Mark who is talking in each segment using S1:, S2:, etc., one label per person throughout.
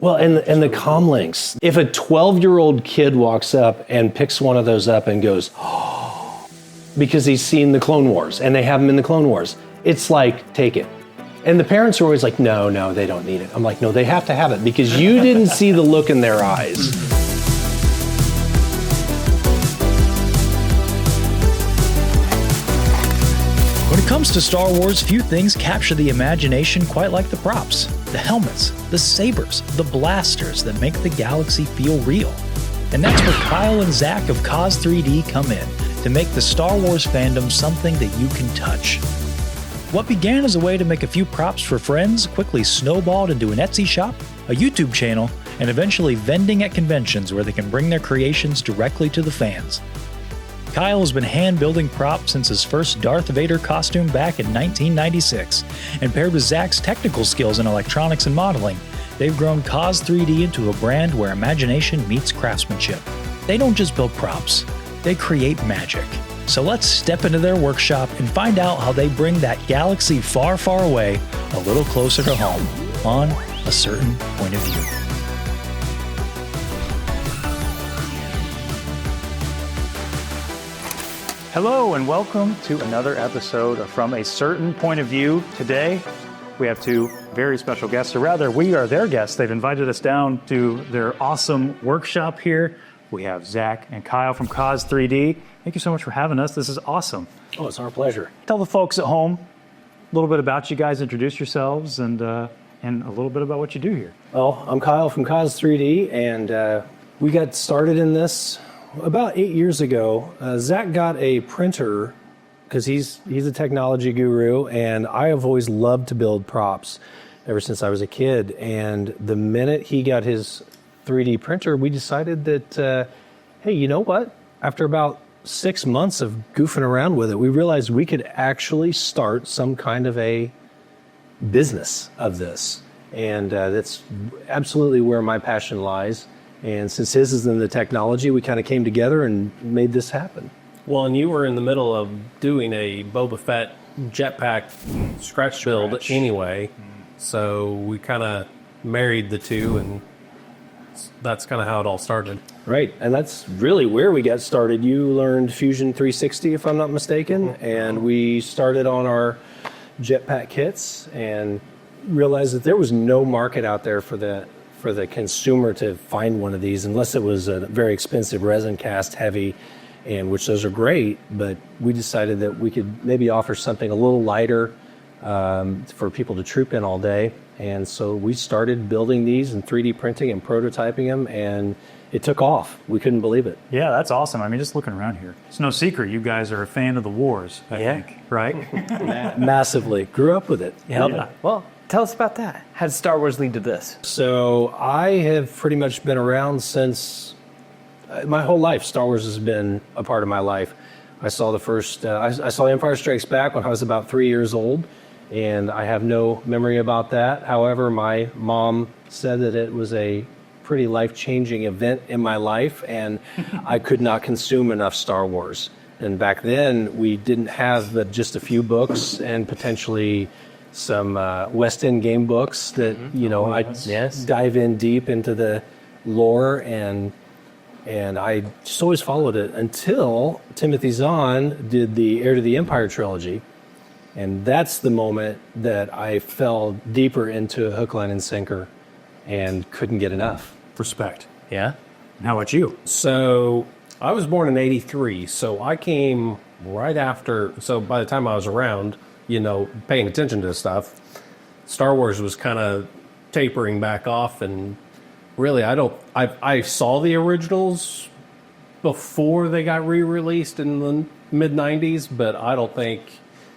S1: Well, and the comm links. If a 12-year-old kid walks up and picks one of those up and goes, oh, because he's seen the Clone Wars and they have them in the Clone Wars, it's like, take it. And the parents are always like, no, they don't need it. I'm like, no, they have to have it because you didn't see the look in their eyes.
S2: When it comes to Star Wars, few things capture the imagination quite like the props. The helmets, the sabers, the blasters that make the galaxy feel real. And that's where Kyle and Zach of Cause 3D come in to make the Star Wars fandom something that you can touch. What began as a way to make a few props for friends quickly snowballed into an Etsy shop, a YouTube channel, and eventually vending at conventions where they can bring their creations directly to the fans. Kyle has been hand-building props since his first Darth Vader costume back in 1996, and paired with Zach's technical skills in electronics and modeling, they've grown Cause 3D into a brand where imagination meets craftsmanship. They don't just build props, they create magic. So let's step into their workshop and find out how they bring that galaxy far, far away a little closer to home on A Certain Point of View.
S3: Hello and welcome to another episode of From a Certain Point of View. Today, we have two very special guests, or rather, we are their guests. They've invited us down to their awesome workshop here. We have Zach and Kyle from Cause 3D. Thank you so much for having us. This is awesome.
S1: Oh, it's our pleasure.
S3: Tell the folks at home a little bit about you guys, introduce yourselves, and a little bit about what you do here.
S1: Well, I'm Kyle from Cause 3D, and we got started in this about 8 years ago. Zach got a printer because he's a technology guru, and I have always loved to build props ever since I was a kid. And the minute he got his 3D printer, we decided that, hey, you know what? After about 6 months of goofing around with it, we realized we could actually start some kind of a business of this. And that's absolutely where my passion lies. And since his is in the technology, we kind of came together and made this happen.
S4: Well, and you were in the middle of doing a Boba Fett jetpack scratch build anyway, so we kind of married the two, and that's kind of how it all started.
S1: Right, and that's really where we got started. You learned Fusion 360, if I'm not mistaken, and we started on our jetpack kits and realized that there was no market out there for the consumer to find one of these unless it was a very expensive resin cast heavy, and which those are great, but we decided that we could maybe offer something a little lighter for people to troop in all day. And so we started building these and 3D printing and prototyping them, and it took off. We couldn't believe it.
S3: Yeah, that's awesome. I mean, just looking around here, it's no secret you guys are a fan of the wars, I think, right?
S1: Massively. Grew up with it.
S3: Yeah.
S5: Well, tell us about that. How did Star Wars lead to this?
S1: So I have pretty much been around since my whole life. Star Wars has been a part of my life. I saw the first, I saw Empire Strikes Back when I was about 3 years old, and I have no memory about that. However, my mom said that it was a pretty life-changing event in my life, and I could not consume enough Star Wars. And back then, we didn't have but just a few books and potentially some West End game books that, you know, I'd dive in deep into the lore, and I just always followed it until Timothy Zahn did the Heir to the Empire trilogy. And that's the moment that I fell deeper into hook, line, and sinker and couldn't get enough.
S4: Respect.
S3: Yeah? And how about you?
S4: So I was born in 83, so I came right after, so by the time I was around, you know, paying attention to stuff, Star Wars was kind of tapering back off, and really I saw the originals before they got re-released in the mid-90s, but I don't think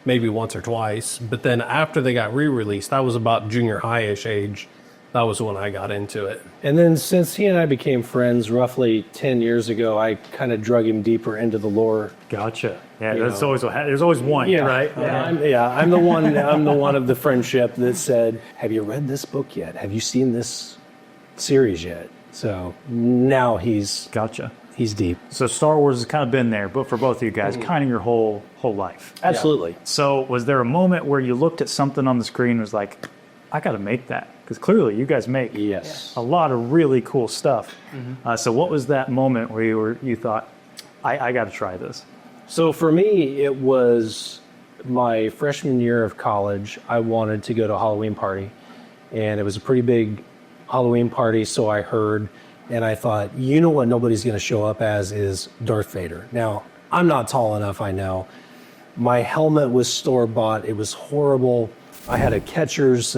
S4: maybe once or twice. But then after they got re-released, I was about junior high-ish age. That was when I got into it.
S1: And then since he and I became friends roughly 10 years ago, I kind of drug him deeper into the lore.
S3: Gotcha. Yeah, that's always there's always one, right?
S1: I'm the one. I'm the one of the friendship that said, "Have you read this book yet? Have you seen this series yet?" So now he's deep.
S3: So Star Wars has kind of been there, but for both of you guys, kind of your whole life.
S1: Absolutely.
S3: So was there a moment where you looked at something on the screen and was like, I got to make that, because clearly you guys make
S1: Yes.
S3: a lot of really cool stuff. So what was that moment where you thought, I got to try this?
S1: So for me, it was my freshman year of college. I wanted to go to a Halloween party, and it was a pretty big Halloween party, so I heard, and I thought, you know what nobody's going to show up as is Darth Vader. Now, I'm not tall enough, I know. My helmet was store-bought. It was horrible. I had a catcher's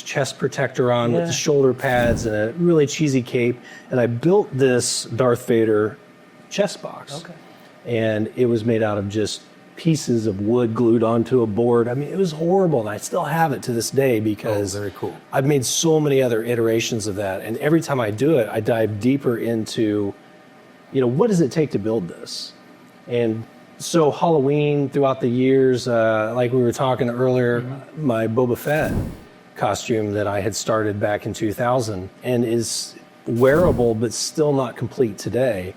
S1: chest protector on with the shoulder pads and a really cheesy cape, and I built this Darth Vader chest box.
S5: Okay.
S1: And it was made out of just pieces of wood glued onto a board. I mean, it was horrible, and I still have it to this day because
S4: very cool.
S1: I've made so many other iterations of that, and every time I do it, I dive deeper into, what does it take to build this? And so Halloween throughout the years, like we were talking earlier, my Boba Fett costume that I had started back in 2000 and is wearable but still not complete today.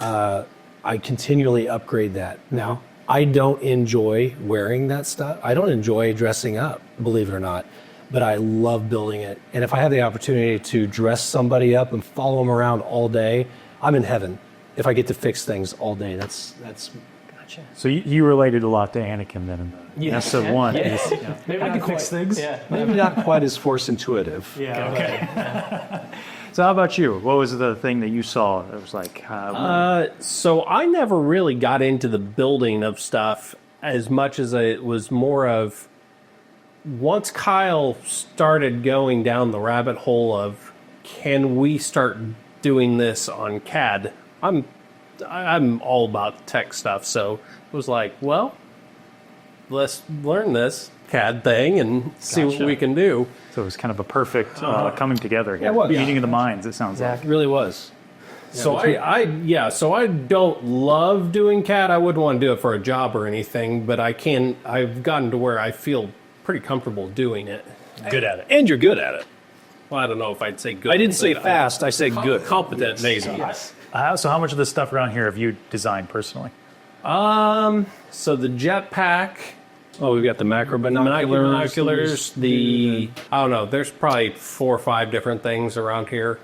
S1: I continually upgrade that. Now, I don't enjoy wearing that stuff. I don't enjoy dressing up, believe it or not, but I love building it. And if I have the opportunity to dress somebody up and follow them around all day, I'm in heaven. If I get to fix things all day, that's.
S5: Gotcha.
S3: So you related a lot to Anakin then in
S1: Yes.
S3: episode 1.
S5: Maybe
S3: I
S5: not
S3: can fix things.
S5: Yeah.
S1: Maybe not quite as force intuitive.
S3: Yeah, okay. So how about you? What was the thing that you saw that was like...
S4: So I never really got into the building of stuff as much as it was more of once Kyle started going down the rabbit hole of can we start doing this on CAD? I'm all about tech stuff, so it was like, well, let's learn this CAD thing and see what we can do.
S3: So it was kind of a perfect coming together here.
S1: Yeah, it was.
S3: Meeting of the minds, it sounds like.
S1: It really was.
S4: So so I don't love doing CAD. I wouldn't want to do it for a job or anything, but I've gotten to where I feel pretty comfortable doing it.
S3: Good at it.
S1: And you're good at it.
S4: Well, I don't know if I'd say good.
S1: I didn't say
S4: but
S1: fast, I said good.
S4: Competent, maybe.
S5: Yes.
S3: So how much of this stuff around here have you designed personally?
S4: So the jetpack,
S1: Oh, we've got the macro
S4: binoculars, I don't know, there's probably 4 or 5 different things around here.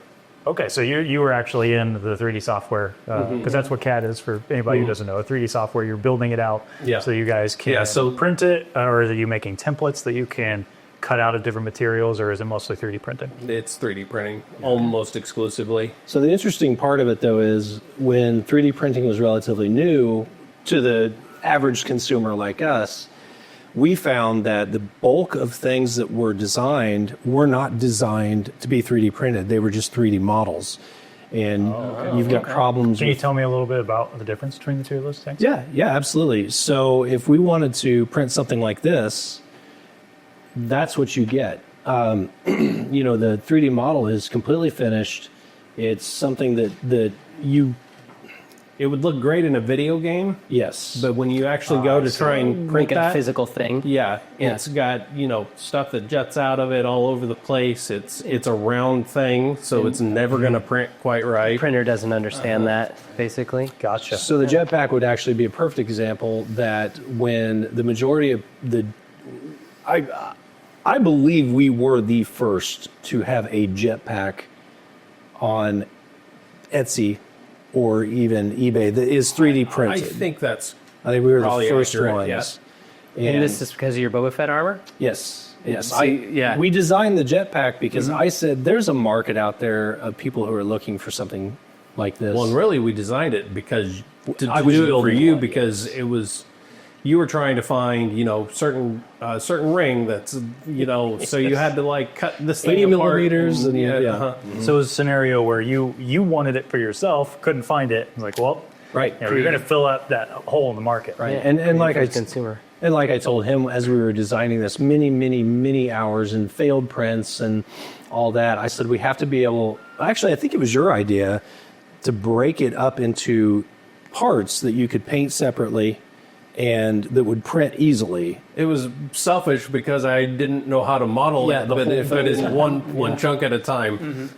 S3: Okay, so you were actually in the 3D software, because that's what CAD is for anybody who doesn't know. A 3D software, you're building it out
S4: Yeah.
S3: so you guys can
S4: Yeah, so-
S3: print it, or are you making templates that you can cut out of different materials, or is it mostly 3D printing?
S4: It's 3D printing almost exclusively.
S1: So the interesting part of it, though, is when 3D printing was relatively new to the average consumer like us, we found that the bulk of things that were designed were not designed to be 3D printed. They were just 3D models. And you've got problems
S3: Can you
S1: with...
S3: tell me a little bit about the difference between the two of those things?
S1: Yeah, absolutely. So if we wanted to print something like this, that's what you get. The 3D model is completely finished. It's something that you...
S4: It would look great in a video game,
S1: Yes.
S4: but when you actually go to try and print
S5: Make it a
S4: that,
S5: physical thing.
S4: yeah, it's got stuff that juts out of it all over the place. It's a round thing, so it's never going to print quite right.
S5: Printer doesn't understand that, basically.
S3: Gotcha.
S1: So the jetpack would actually be a perfect example that when the majority of the... I believe we were the first to have a jetpack on Etsy or even eBay that is 3D
S4: I
S1: printed.
S4: think that's
S1: I think we were the
S4: probably
S1: first
S4: accurate,
S1: ones.
S4: yes.
S5: And this is because of your Boba Fett armor?
S1: Yes. Yes.
S5: Yeah.
S1: We designed the jetpack because I said there's a market out there of people who are looking for something like this.
S4: Well, and really, we designed it because to
S1: I was
S4: do it for
S1: building
S4: you
S1: one,
S4: because it was you were trying to find certain ring that's so you had to like cut this thing
S1: 80
S4: apart
S1: millimeters and yeah.
S3: So it was a scenario where you wanted it for yourself, couldn't find it. It's like, well,
S1: Right.
S3: you're going to fill up that hole in the market.
S1: Right.
S5: Yeah.
S1: And like I
S5: consumer.
S1: And like I told him as we were designing this, many hours and failed prints and all that, I said we have to be able, actually I think it was your idea, to break it up into parts that you could paint separately and that would print easily.
S4: It was selfish because I didn't know how to model
S1: Yeah,
S4: it,
S1: the
S4: but
S1: whole
S4: if it
S1: thing.
S4: is one chunk at a time.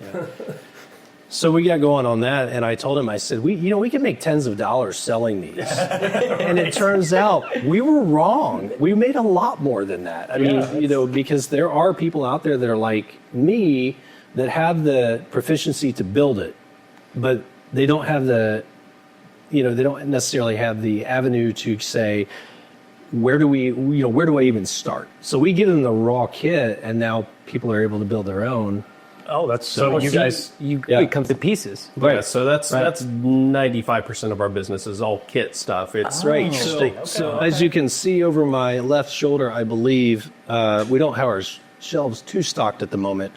S1: So we got going on that, and I told him, I said, we could make tens of dollars selling these. And it turns out we were wrong. We made a lot more than that. I mean, because there are people out there that are like me that have the proficiency to build it, but they don't have they don't necessarily have the avenue to say, where do I even start? So we give them the raw kit, and now people are able to build their own.
S3: Oh, that's so you guys.
S5: It comes to pieces.
S4: Yeah, so that's 95% of our business is all kit stuff. It's
S1: Right. So as you can see over my left shoulder, I believe we don't have our shelves too stocked at the moment,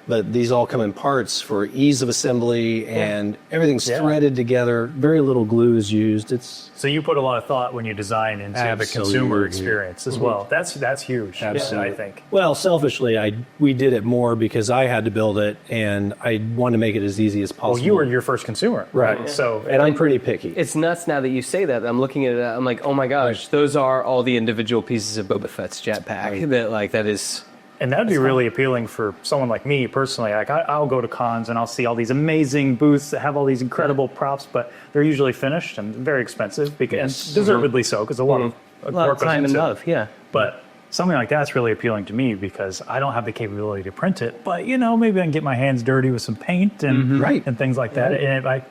S1: but these all come in parts for ease of assembly, and everything's threaded together. Very little glue is used.
S3: So you put a lot of thought when you design into the consumer experience as well. That's huge.
S1: Absolutely.
S3: I think.
S1: Well, selfishly, we did it more because I had to build it, and I wanted to make it as easy as possible.
S3: Well, you were your first consumer, right? So,
S1: and I'm pretty picky.
S5: It's nuts now that you say that. I'm looking at it. I'm like, oh my gosh, those are all the individual pieces of Boba Fett's jetpack. That is.
S3: And that'd be really appealing for someone like me personally. Like I'll go to cons and I'll see all these amazing booths that have all these incredible props, but they're usually finished and very expensive, because and deservedly so, because a lot of work
S5: time
S3: goes
S5: and
S3: into
S5: love. Yeah.
S3: But something like that's really appealing to me because I don't have the capability to print it, but maybe I can get my hands dirty with some paint and and things like that. And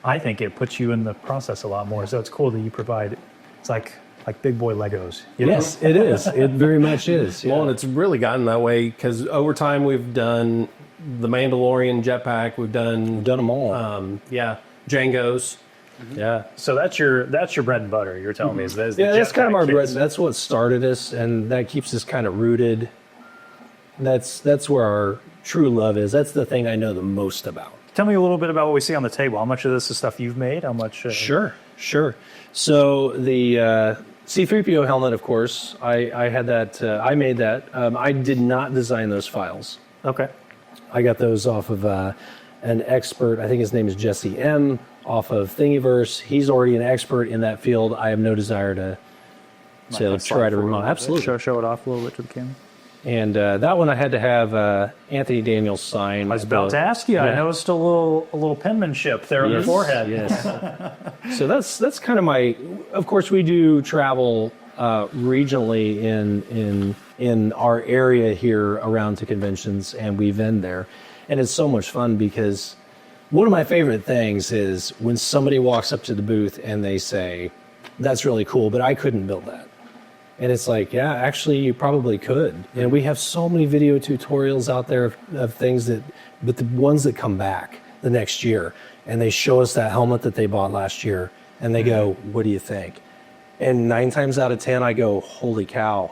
S3: I think it puts you in the process a lot more. So it's cool that you provide. It's like big boy Legos.
S1: Yes, it is. It very much is. Yeah.
S4: Well, and it's really gotten that way because over time we've done the Mandalorian jetpack. We've done
S1: them all.
S4: Django's.
S1: Yeah.
S3: So that's your bread and butter. You're telling me is the
S1: that's kind of our
S3: jetpack
S1: bread.
S3: kits.
S1: That's what started us, and that keeps us kind of rooted. That's where our true love is. That's the thing I know the most about.
S3: Tell me a little bit about what we see on the table. How much of this is stuff you've made? How much?
S1: Sure. So the C-3PO helmet, of course, I had that. I made that. I did not design those files.
S3: Okay.
S1: I got those off of an expert. I think his name is Jesse M. off of Thingiverse. He's already an expert in that field. I have no desire to try to remodel. Absolutely.
S3: Show it off a little bit to the camera.
S1: And that one I had to have Anthony Daniels sign.
S3: I was about to ask you. I noticed a little penmanship there on your forehead.
S1: Yes. So that's kind of my. Of course, we do travel regionally in our area here around to conventions, and we vend there, and it's so much fun because one of my favorite things is when somebody walks up to the booth and they say, "That's really cool, but I couldn't build that." And it's like, yeah, actually, you probably could. And we have so many video tutorials out there of things but the ones that come back the next year, and they show us that helmet that they bought last year, and they go, "What do you think?" And 9 times out of 10, I go, "Holy cow,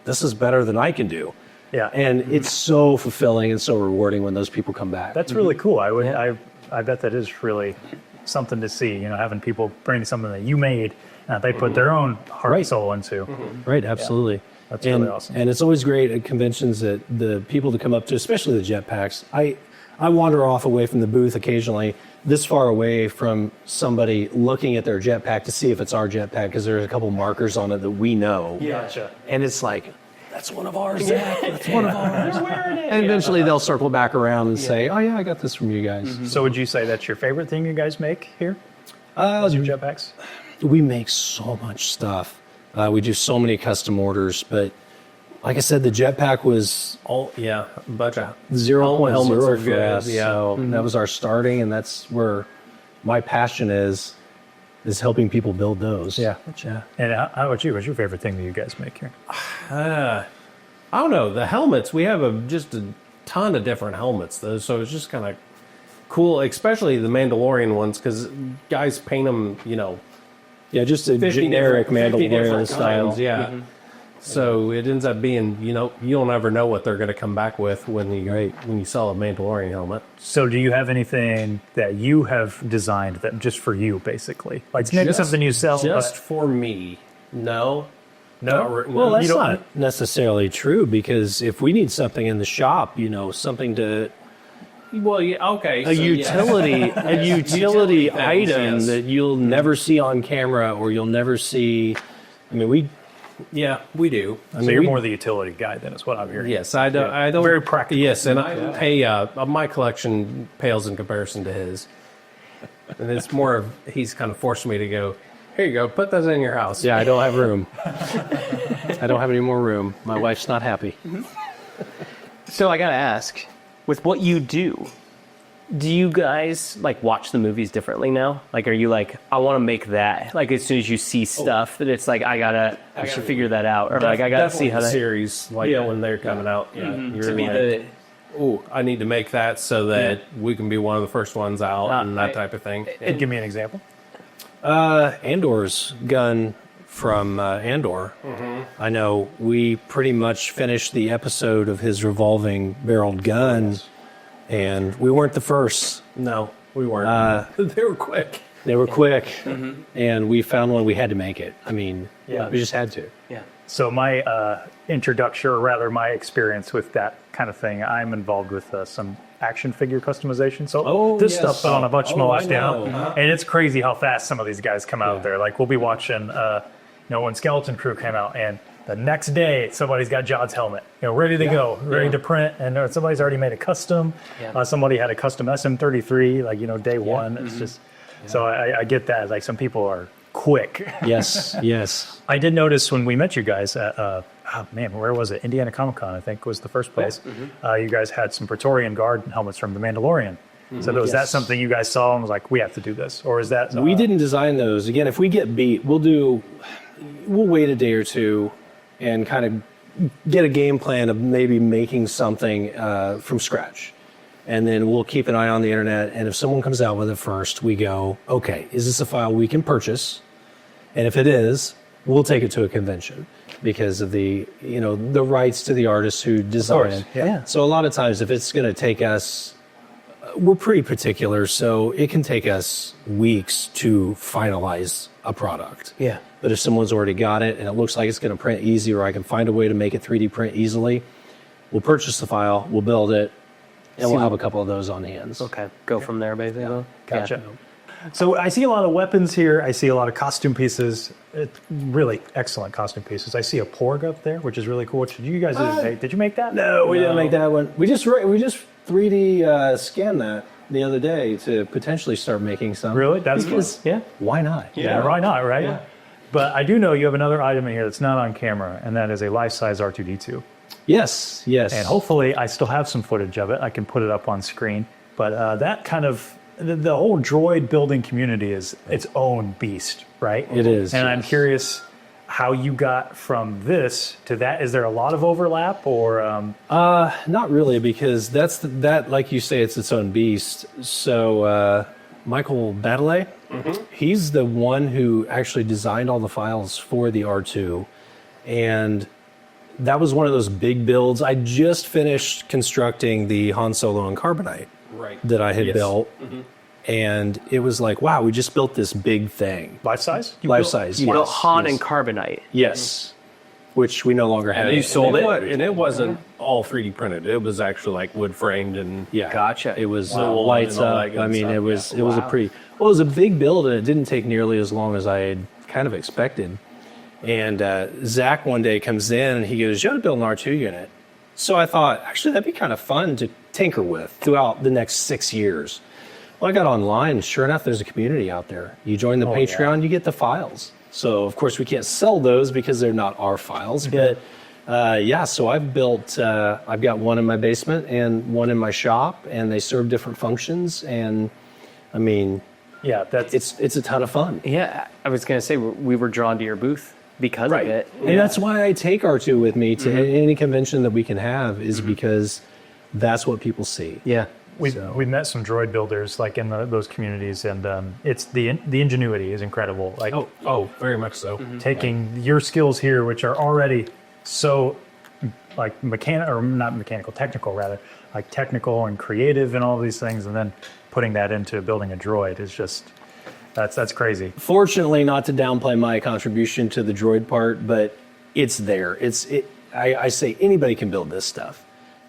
S1: this is better than I can do."
S3: Yeah.
S1: And it's so fulfilling and so rewarding when those people come back.
S3: That's really cool. I bet that is really something to see. Having people bring something that you made that they put their own heart and soul into.
S1: Right, absolutely.
S3: That's really awesome.
S1: And it's always great at conventions that the people to come up to, especially the jetpacks. I wander off away from the booth occasionally, this far away from somebody looking at their jetpack to see if it's our jetpack, because there's a couple markers on it that we know.
S3: Gotcha.
S1: And it's like, that's one of ours, Zach. That's one of ours. And eventually they'll circle back around and say, "Oh yeah, I got this from you guys."
S3: So would you say that's your favorite thing you guys make here? Your jetpacks?
S1: We make so much stuff. We do so many custom orders, but like I said, the jetpack was
S4: bunch of
S1: 0.0
S4: helmets are
S1: for
S4: good,
S1: us.
S4: yeah.
S1: So that was our starting, and that's where my passion is helping people build those.
S3: Yeah. And how about you? What's your favorite thing that you guys make here?
S4: I don't know. The helmets, we have just a ton of different helmets, though, so it's just kind of cool, especially the Mandalorian ones, because guys paint them,
S1: Yeah, just a
S4: 50
S1: generic Mandalorian
S4: different
S1: style.
S4: kinds, yeah. So it ends up being, you don't ever know what they're going to come back with when you sell a Mandalorian helmet.
S3: So do you have anything that you have designed that just for you, basically? Like maybe something you sell?
S4: Just for me. No.
S1: Well, that's not necessarily true, because if we need something in the shop, something to...
S4: Well, yeah, okay.
S1: A utility item
S4: yes.
S1: that you'll never see on camera, or you'll never see... I mean,
S4: Yeah, we do. I
S3: So you're more the utility guy then, is what I'm hearing.
S4: Yes, I don't. I don't.
S3: Very practical.
S4: Yes, and my collection pales in comparison to his. And it's more of he's kind of forced me to go. Here you go. Put those in your house.
S1: Yeah, I don't have room. I don't have any more room. My wife's not happy.
S5: So I gotta ask, with what you do you guys like watch the movies differently now? Like, are you like, I want to make that? Like, as soon as you see stuff that it's like, I should figure that out, or like I gotta see how that
S4: series like when they're coming out. Yeah,
S5: to me the.
S4: Oh, I need to make that so that we can be one of the first ones out and that type of thing.
S3: Give me an example.
S1: Andor's gun from Andor. I know we pretty much finished the episode of his revolving barreled gun, and we weren't the first.
S4: No, we weren't. They were quick.
S1: They were quick, and we found one. We had to make it. I mean, we just had to.
S5: Yeah.
S3: So my introduction, or rather my experience with that kind of thing, I'm involved with some action figure customization. So this stuff fell on a bunch more down, and it's crazy how fast some of these guys come out there. Like we'll be watching, when Skeleton Crew came out, and the next day somebody's got Jod's helmet, ready to go, ready to print, and somebody's already made a custom. Somebody had a custom SM33, like day one. It's just so I get that. Like some people are quick.
S1: Yes.
S3: I did notice when we met you guys at, where was it? Indiana Comic Con, I think, was the first place. You guys had some Praetorian Guard helmets from The Mandalorian. So was that something you guys saw and was like, we have to do this? Or is that...
S1: We didn't design those. Again, if we get beat, we'll wait a day or two and kind of get a game plan of maybe making something from scratch. And then we'll keep an eye on the internet. And if someone comes out with it first, we go, okay, is this a file we can purchase? And if it is, we'll take it to a convention because of the rights to the artists who design it.
S3: Yeah.
S1: So a lot of times if it's going to take us, we're pretty particular, so it can take us weeks to finalize a product.
S5: Yeah.
S1: But if someone's already got it and it looks like it's going to print easy, or I can find a way to make it 3D print easily, we'll purchase the file, we'll build it, and we'll have a couple of those on hand.
S5: Okay. Go from there, basically.
S3: Gotcha. So I see a lot of weapons here. I see a lot of costume pieces. Really excellent costume pieces. I see a Porg up there, which is really cool. Did you guys make? Did you make that?
S1: No, we didn't make that one. We just 3D scanned that the other day to potentially start making some.
S3: Really? That's
S1: because, why not?
S3: Yeah, why not, right? Yeah. But I do know you have another item in here that's not on camera, and that is a life-size R2-D2.
S1: Yes.
S3: And hopefully I still have some footage of it. I can put it up on screen. But that kind of... The whole droid building community is its own beast, right?
S1: It is.
S3: And I'm curious how you got from this to that. Is there a lot of overlap, or?
S1: Not really, because that, like you say, it's its own beast. So Michael Baddeley, he's the one who actually designed all the files for the R2, and that was one of those big builds. I just finished constructing the Han Solo and Carbonite. That I had built, and it was like, wow, we just built this big thing.
S3: Life size?
S1: Life size.
S5: You built Han and Carbonite.
S1: Yes, which we no longer have.
S4: And you sold it, and it wasn't all 3D printed. It was actually like wood framed and
S5: Gotcha.
S1: It was lights up. I mean, it was it was a big build, and it didn't take nearly as long as I had kind of expected. And Zach one day comes in and he goes, "You ought to build an R2 unit." So I thought, actually, that'd be kind of fun to tinker with throughout the next 6 years. Well, I got online, and sure enough, there's a community out there. You join the Patreon, you get the files. So, of course, we can't sell those because they're not our files. But, so I've built, I've got one in my basement and one in my shop, and they serve different functions. And, I mean, it's a ton of fun.
S5: Yeah, I was going to say, we were drawn to your booth because of it.
S1: And that's why I take R2 with me to any convention that we can have, is because that's what people see.
S5: Yeah.
S3: We met some droid builders like in those communities, and it's the ingenuity is incredible. Like
S4: very much so.
S3: Taking your skills here, which are already so like technical rather, like technical and creative and all these things, and then putting that into building a droid is just that's crazy.
S1: Fortunately, not to downplay my contribution to the droid part, but it's there. I say anybody can build this stuff.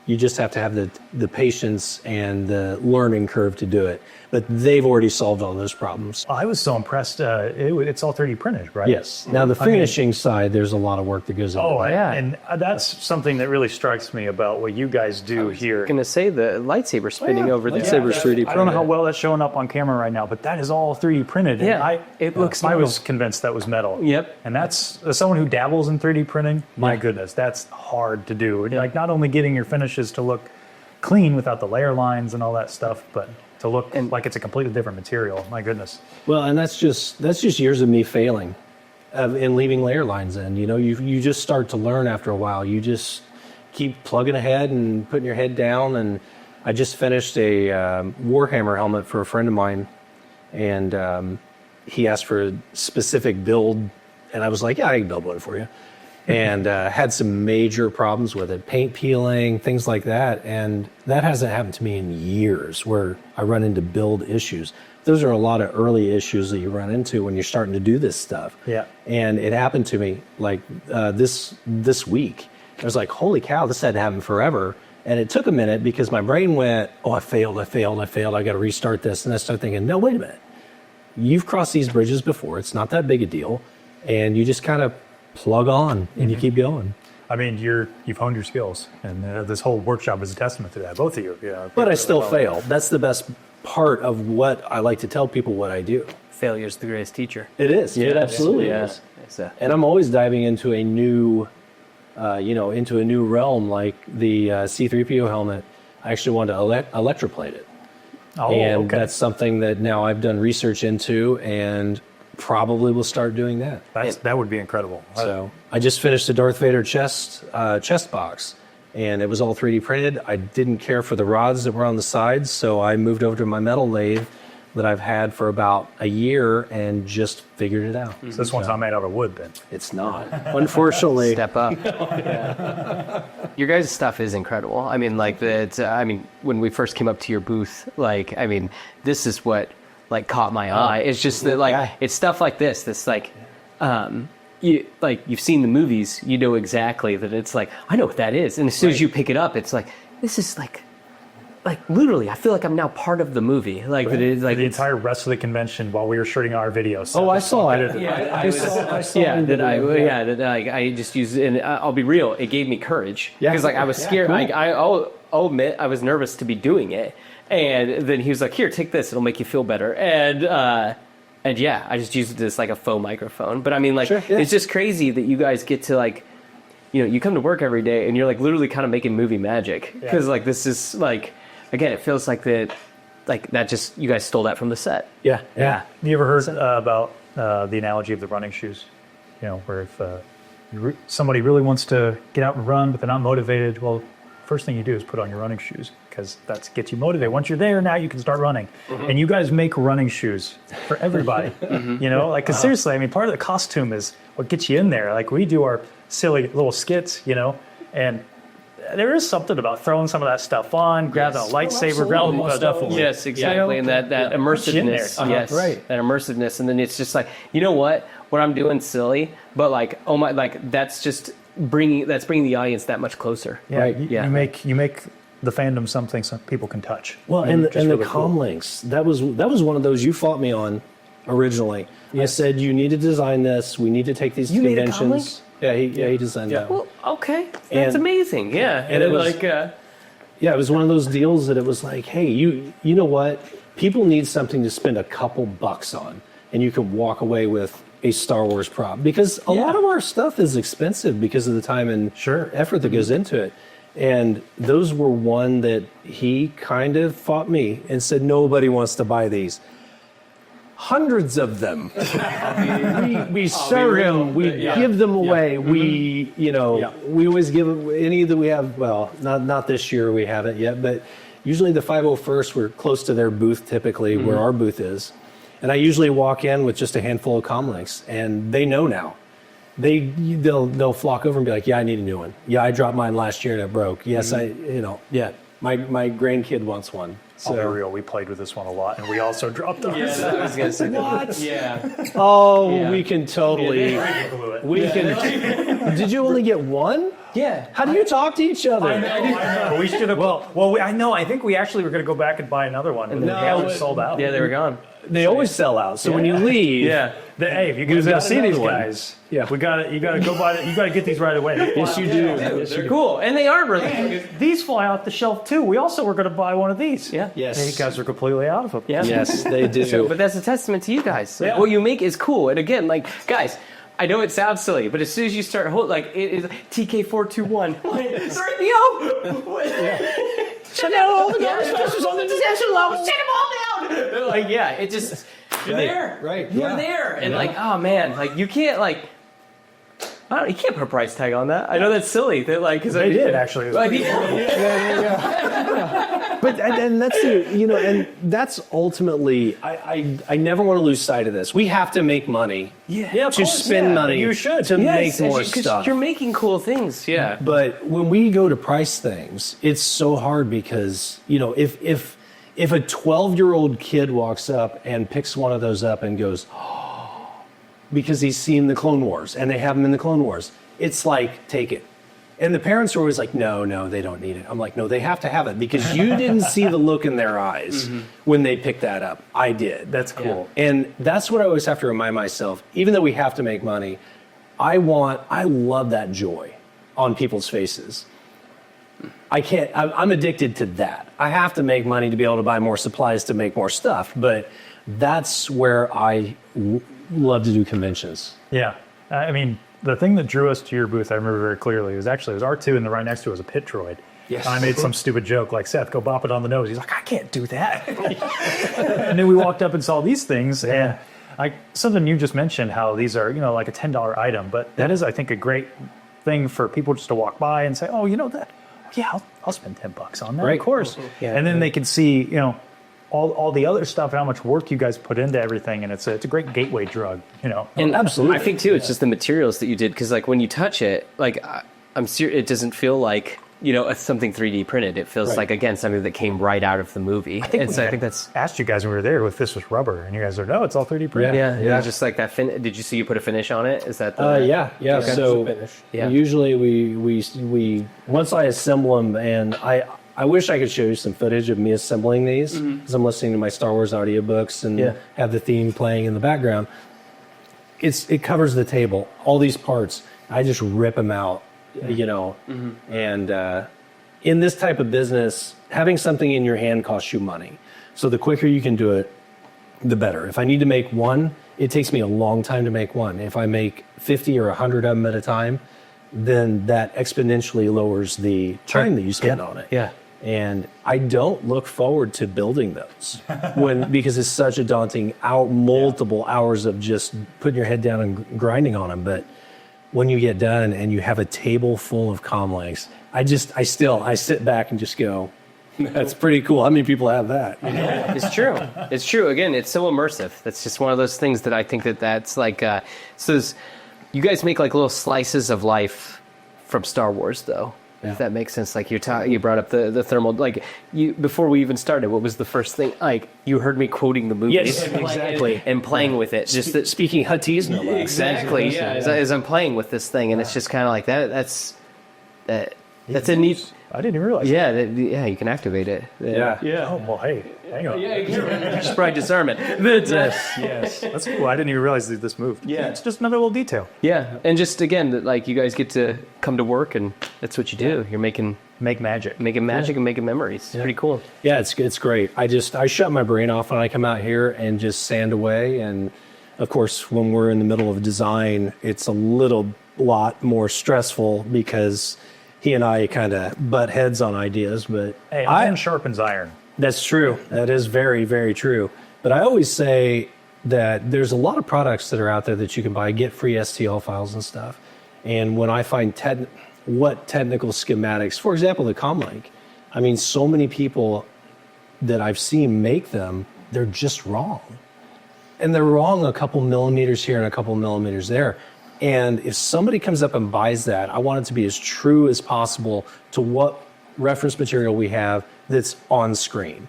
S1: You just have to have the patience and the learning curve to do it. But they've already solved all those problems.
S3: I was so impressed. It's all 3D printed, right?
S1: Yes. Now the finishing side, there's a lot of work that goes into
S3: Oh,
S1: it.
S3: yeah. And that's something that really strikes me about what you guys do here.
S5: I'm gonna say the lightsaber spinning over there.
S1: Lightsaber's 3D
S3: I don't know how well that's showing up on camera right now, but that is all 3D printed. And
S5: Yeah, it looks
S3: I
S5: metal.
S3: was convinced that was metal.
S5: Yep.
S3: And that's, as someone who dabbles in 3D printing, my goodness, that's hard to do. And like not only getting your finishes to look clean without the layer lines and all that stuff, but to look like it's a completely different material. My goodness.
S1: Well, and that's just years of me failing and leaving layer lines in. You just start to learn after a while. You just keep plugging ahead and putting your head down. And I just finished a Warhammer helmet for a friend of mine, and he asked for a specific build, and I was like, yeah, I can build one for you. And had some major problems with it, paint peeling, things like that. And that hasn't happened to me in years, where I run into build issues. Those are a lot of early issues that you run into when you're starting to do this stuff.
S3: Yeah.
S1: And it happened to me like this week. I was like, holy cow, this had happened forever. And it took a minute because my brain went, oh, I failed. I got to restart this. And I started thinking, no, wait a minute. You've crossed these bridges before. It's not that big a deal. And you just kind of plug on and you keep going.
S3: I mean, you've honed your skills, and this whole workshop is a testament to that. Both of you. Yeah.
S1: But I still fail. That's the best part of what I like to tell people what I do.
S5: Failure's the greatest teacher.
S1: It is. It absolutely is. And I'm always diving into a new, into a new realm, like the C-3PO helmet. I actually want to electroplate it.
S3: Oh,
S1: and
S3: okay.
S1: that's something that now I've done research into, and probably will start doing that.
S3: That would be incredible.
S1: So I just finished a Darth Vader chest box, and it was all 3D printed. I didn't care for the rods that were on the sides, so I moved over to my metal lathe that I've had for about a year and just figured it out.
S3: So this one's not made out of wood, then.
S1: It's not, unfortunately.
S5: Step up. Yeah. Your guys' stuff is incredible. I mean, like when we first came up to your booth, this is what caught my eye. It's just that it's stuff like this that's you've seen the movies, you know exactly that it's like, I know what that is. And as soon as you pick it up, it's like, this is like literally, I feel like I'm now part of the movie. Like that is like
S3: the entire rest of the convention while we were shooting our videos.
S1: Oh, I saw it.
S5: I just used it, and I'll be real, it gave me courage.
S1: Yeah.
S5: Because I was scared.
S1: Cool.
S5: I'll admit I was nervous to be doing it. And then he was like, here, take this, it'll make you feel better. And yeah, I just used it as like a faux microphone. But I mean, It's just crazy that you guys get to you come to work every day and you're literally kind of making movie magic. Because this is again, it feels like that just, you guys stole that from the set.
S1: Yeah.
S3: You ever heard about the analogy of the running shoes? Where if somebody really wants to get out and run, but they're not motivated, well, first thing you do is put on your running shoes, because that gets you motivated. Once you're there, now you can start running. Mm-hmm. And you guys make running shoes for everybody. Because seriously, I mean, part of the costume is what gets you in there. We do our silly little skits, and there is something about throwing some of that stuff on, grabbing a lightsaber, grabbing stuff.
S5: Yes, exactly. And that immersiveness.
S3: Yes,
S5: right. That immersiveness. And then it's just you know what I'm doing silly, but oh my, that's just bringing the audience that much closer.
S3: Yeah,
S1: right.
S3: You make the fandom something some people can touch.
S1: Well, and the
S3: really
S1: comm links, that was one of those you fought me on originally. I said, you need to design this. We need to take these conventions.
S5: Made a comm link?
S1: Yeah, he designed that.
S5: Well, okay, that's amazing. Yeah,
S1: and it was it was one of those deals that it was like, hey, you know what? People need something to spend a couple bucks on, and you can walk away with a Star Wars prop, because a lot of our stuff is expensive because of the time and effort that goes into it. And those were one that he kind of fought me and said, nobody wants to buy these. Hundreds of them. we serve them. We give them away. We, we always give any that we have. Well, not this year. We haven't yet, but usually the 501st, we're close to their booth typically, where our booth is. And I usually walk in with just a handful of comm links, and they know now. They'll flock over and be like, yeah, I need a new one. Yeah, I dropped mine last year and it broke. Yes, my grandkid wants one. So
S3: I'll be real, we played with this one a lot, and we also dropped ours.
S5: Yeah, I was gonna say
S1: what?
S5: Yeah.
S1: Oh, we can totally. We can. Did you only get one?
S5: Yeah.
S1: How do you talk to each other?
S3: I know. We should have. I know. I think we actually were going to go back and buy another one, and
S1: No,
S3: they was
S1: but-
S3: sold out.
S5: Yeah, they were gone.
S1: They always sell out. So when you leave,
S5: Yeah.
S3: Hey, if you guys got to see these
S1: another one.
S3: guys, you got to go buy. You got to get these right away.
S1: yes, you do.
S5: They're cool, and they are really.
S3: These fly off the shelf too. We also were going to buy one of these.
S5: Yeah.
S1: Yes.
S3: And you guys are completely out of them.
S5: Yeah.
S1: Yes, they do.
S5: But that's a testament to you guys. Like,
S3: Yeah.
S5: what you make is cool. And again, like, guys, I know it sounds silly, but as soon as you start like it is TK421. Shut down all the garbage masters on the detention level. Shut them all down. Like, yeah, it just you're there.
S1: right,
S5: You're
S1: yeah.
S5: there. And like, oh man, like you can't like I don't, you can't put a price tag on that. I know that's silly. That like because
S3: They did actually. It was
S5: Like,
S1: But and that's and that's ultimately I never want to lose sight of this. We have to make money.
S3: Yeah, of
S1: to
S3: course,
S1: spend
S3: yeah.
S1: money.
S3: You should.
S1: to
S5: yes,
S1: make more
S5: because
S1: stuff.
S5: you're making cool things. Yeah.
S1: But when we go to price things, it's so hard because if a 12-year-old kid walks up and picks one of those up and goes, oh, because he's seen the Clone Wars and they have them in the Clone Wars, it's like, take it. And the parents are always like, no, they don't need it. I'm like, no, they have to have it because you didn't see the look in their eyes when they picked that up. I did.
S3: That's cool.
S1: And that's what I always have to remind myself. Even though we have to make money, I love that joy on people's faces. I'm addicted to that. I have to make money to be able to buy more supplies to make more stuff. But that's where I love to do conventions.
S3: Yeah. I mean, the thing that drew us to your booth, I remember very clearly, was R2, and right next to it was a pit droid.
S1: Yes.
S3: And I made some stupid joke like, Seth, go bop it on the nose. He's like, I can't do that. And then we walked up and saw these things, and something you just mentioned, how these are, like a $10 item. But that is, I think, a great thing for people just to walk by and say, oh, that, yeah, I'll spend $10 on that,
S1: Right.
S3: of course.
S1: Yeah.
S3: And then they can see, all the other stuff and how much work you guys put into everything, and it's a great gateway drug,
S5: And
S1: Absolutely.
S5: I think too, it's just the materials that you did because, like, when you touch it, like I'm serious, it doesn't feel like it's something 3D printed. It feels
S1: Right.
S5: like again something that came right out of the movie. I think that's
S3: asked you guys when we were there if this was rubber, and you guys are no, it's all 3D printed.
S5: yeah. Just like that. Did you see you put a finish on it? Is that the
S1: Yeah.
S5: Okay.
S1: So
S5: Yeah.
S1: usually we once I assemble them, and I wish I could show you some footage of me assembling these because I'm listening to my Star Wars audiobooks and have the theme playing in the background. It covers the table, all these parts. I just rip them out, and in this type of business, having something in your hand costs you money. So the quicker you can do it, the better. If I need to make one, it takes me a long time to make one. If I make 50 or 100 of them at a time, then that exponentially lowers the time that you spend on it.
S5: Yeah.
S1: And I don't look forward to building those because it's such a daunting multiple hours of just putting your head down and grinding on them. But when you get done and you have a table full of comlinks, I sit back and just go, that's pretty cool. How many people have that?
S5: It's true. It's true. Again, it's so immersive. That's just one of those things that I think that's like. You guys make like little slices of life from Star Wars, though.
S1: Yeah.
S5: If that makes sense. Like you brought up the thermal. Like before we even started, what was the first thing? Like you heard me quoting the movie.
S1: Yes, exactly.
S5: And playing with it. Just that.
S1: Speaking Huttese, no less.
S5: Exactly. Yeah. As I'm playing with this thing, and it's just kind of like that. That's a neat.
S3: I didn't even realize.
S5: Yeah, you can activate it.
S1: Yeah.
S3: Yeah. Oh, well, hey, hang on.
S5: Just probably discernment.
S3: Yes. That's cool. I didn't even realize that this moved.
S5: Yeah.
S3: It's just another little detail.
S5: Yeah, and just again, that like you guys get to come to work, and that's what you do. You're making
S3: magic.
S5: and making memories. It's pretty cool.
S1: Yeah, it's great. I shut my brain off when I come out here and just sand away. And of course, when we're in the middle of design, it's a lot more stressful because he and I kind of butt heads on ideas. But
S3: Hey, iron sharpens iron.
S1: That's true. That is very, very true. But I always say that there's a lot of products that are out there that you can buy, get free STL files and stuff. And when I find technical schematics, for example, the Comlink, I mean, so many people that I've seen make them, they're just wrong. And they're wrong a couple millimeters here and a couple millimeters there. And if somebody comes up and buys that, I want it to be as true as possible to what reference material we have that's on screen.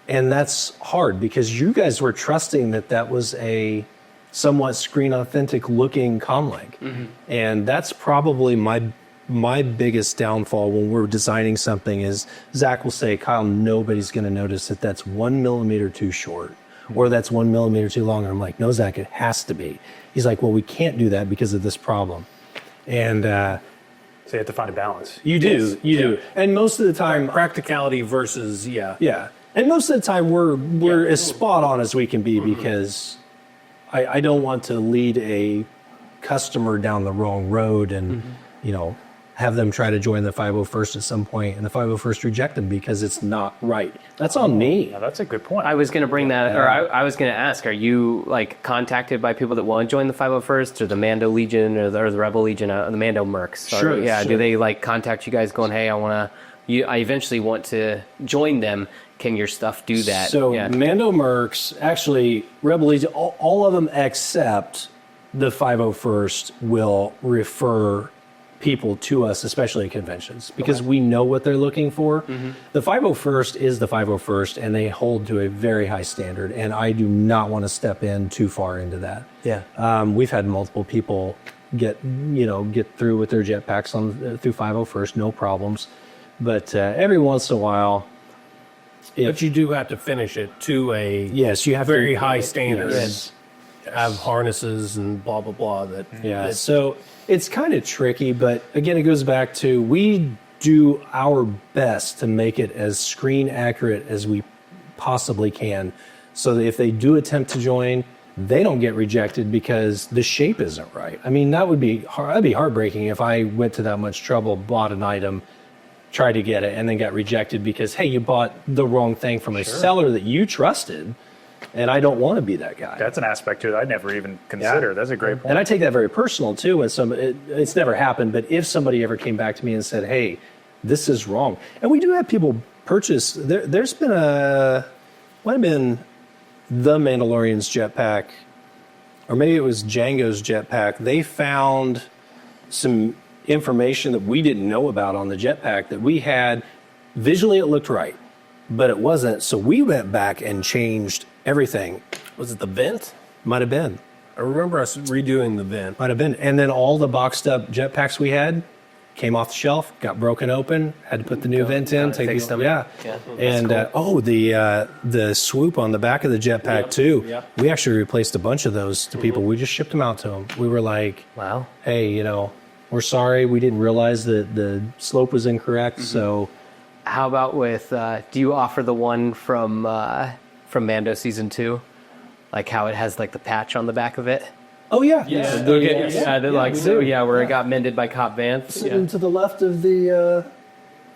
S1: And that's hard because you guys were trusting that was a somewhat screen authentic looking comlink. And that's probably my biggest downfall when we're designing something is Zach will say, Kyle, nobody's going to notice that that's 1 millimeter too short or that's 1 millimeter too long. And I'm like, no, Zach, it has to be. He's like, well, we can't do that because of this problem. And
S3: So you have to find a balance.
S1: you do, you do. And most of the time,
S4: Practicality versus,
S1: yeah. And most of the time we're as spot on as we can be because I don't want to lead a customer down the wrong road and, you know, have them try to join the 501st at some point and the 501st reject them because it's not right. That's on me.
S3: Now, that's a good point.
S5: I was going to bring that, or I was going to ask, are you like contacted by people that want to join the 501st or the Mando Legion or the Rebel Legion, the Mando Mercs?
S1: Sure,
S5: Yeah.
S1: sure.
S5: Do they like contact you guys going, hey, I eventually want to join them. Can your stuff do that?
S1: So
S5: yeah.
S1: Mando Mercs, actually, Rebel Legion, all of them except the 501st will refer people to us, especially at conventions, because we know what they're looking for. The 501st is the 501st, and they hold to a very high standard, and I do not want to step in too far into that.
S5: Yeah.
S1: We've had multiple people get through with their jetpacks through 501st, no problems. But every once in a while,
S4: but you do have to finish it to a
S1: yes, you have
S4: very
S1: to,
S4: high standard.
S1: Yes.
S4: And have harnesses and blah, blah, blah. That
S1: So it's kind of tricky, but again, it goes back to we do our best to make it as screen accurate as we possibly can so that if they do attempt to join, they don't get rejected because the shape isn't right. I mean, that'd be heartbreaking if I went to that much trouble, bought an item, tried to get it, and then got rejected because, hey, you bought the wrong thing from a seller that you trusted, and I don't want to be that guy.
S3: That's an aspect to it I never even considered. That's a great point.
S1: And I take that very personal too. When it's never happened, but if somebody ever came back to me and said, "Hey, this is wrong," and we do have people purchase. There's been might have been the Mandalorian's jetpack, or maybe it was Django's jetpack. They found some information that we didn't know about on the jetpack that we had. Visually, it looked right, but it wasn't. So we went back and changed everything.
S4: was it the vent?
S1: Might have been.
S4: I remember us redoing the vent.
S1: Might have been. And then all the boxed up jetpacks we had came off the shelf, got broken open, had to put the new vent in, take
S5: fix
S1: these,
S5: them.
S1: yeah. And the swoop on the back of the jetpack too.
S4: Yep.
S1: We actually replaced a bunch of those to people. We just shipped them out to them. We were like,
S5: Wow.
S1: hey, we're sorry, we didn't realize that the slope was incorrect. So
S5: How about with, do you offer the one from Mando Season 2? Like how it has like the patch on the back of it?
S1: oh yeah,
S5: Where it got mended by Cop Vance.
S1: sitting to the left of the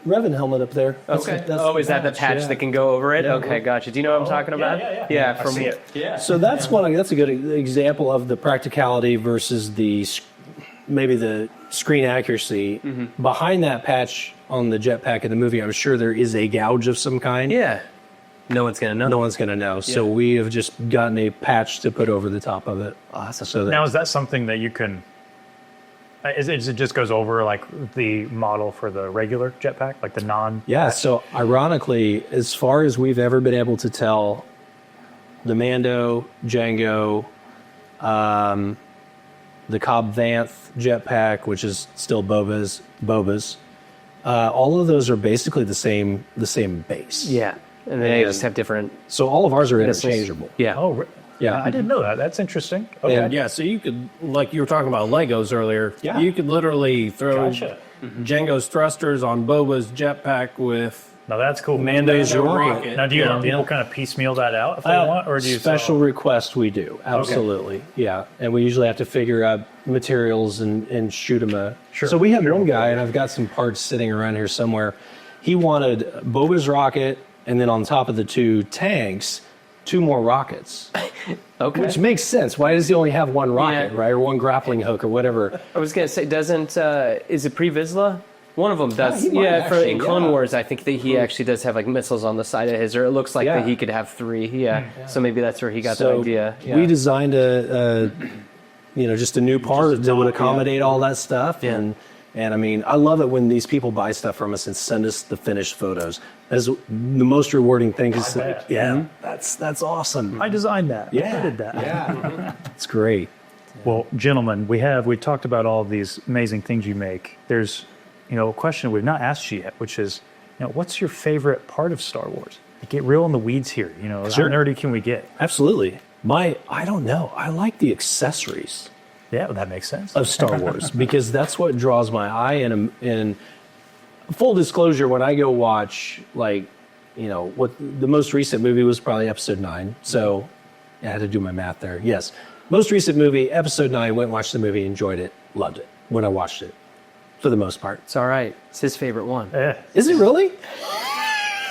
S1: Revan helmet up there.
S5: Okay.
S1: That's
S5: Is that the patch
S1: yeah.
S5: that can go over it? Okay, gotcha. Do you know what I'm talking about? Yeah,
S3: I see it.
S5: Yeah.
S1: So that's a good example of the practicality versus maybe the screen accuracy. Behind that patch on the jetpack in the movie, I'm sure there is a gouge of some kind.
S5: Yeah. No one's gonna know.
S1: No one's going to know. So we have just gotten a patch to put over the top of it.
S5: Awesome.
S1: So that,
S3: Now, is that something that you can... it just goes over like the model for the regular jetpack, like the non...
S1: yeah, so ironically, as far as we've ever been able to tell, the Mando, Django, the Cobb Vanth jetpack, which is still Boba's, all of those are basically the same base.
S5: Yeah. And they just have different.
S1: So all of ours are
S5: missiles.
S1: interchangeable.
S5: Yeah.
S3: Oh,
S1: Yeah.
S3: I didn't know that. That's interesting. Okay.
S1: And-
S4: Yeah, so you could, like you were talking about Legos earlier,
S1: Yeah.
S4: you could literally throw
S3: Gotcha.
S4: Django's thrusters on Boba's jetpack with
S3: Now that's cool.
S1: Mando's
S4: Mando
S1: rocket.
S3: Now, do you
S1: Yeah.
S3: let people kind of piecemeal that out if they want, or do you
S1: special request we do, absolutely. Yeah, and we usually have to figure out materials and shoot them
S3: Sure.
S1: So we had one guy, and I've got some parts sitting around here somewhere. He wanted Boba's rocket, and then on top of the 2 tanks, 2 more rockets.
S5: Okay.
S1: Which makes sense. Why does he only have one rocket,
S5: Yeah.
S1: right, or one grappling hook or whatever?
S5: I was gonna say, is it Pre-Vizsla? One of them does.
S1: he might actually,
S5: in Clone
S1: yeah.
S5: Wars, I think that he actually does have like missiles on the side of his, or it looks like
S1: Yeah.
S5: that he could have 3. Yeah. So maybe that's where he got
S1: So
S5: that idea. Yeah.
S1: we designed just a new part that would accommodate all that stuff.
S5: Yeah.
S1: And I mean, I love it when these people buy stuff from us and send us the finished photos. That's the most rewarding thing. Is
S3: bet.
S1: yeah, That's awesome.
S2: I designed that.
S1: Yeah.
S2: I did that.
S1: Yeah. It's great.
S3: Well, gentlemen, we talked about all of these amazing things you make. There's, a question we've not asked you yet, which is, what's your favorite part of Star Wars? Get real in the weeds here. How nerdy can we get?
S1: Absolutely. I don't know. I like the accessories
S3: Yeah, well, that makes sense.
S1: of Star Wars because that's what draws my eye. And full disclosure, when I go watch, what the most recent movie was probably Episode 9. So I had to do my math there. Yes. Most recent movie, Episode 9, went and watched the movie, enjoyed it, loved it when I watched it, for the most part.
S5: It's all right. It's his favorite one.
S1: Is it really?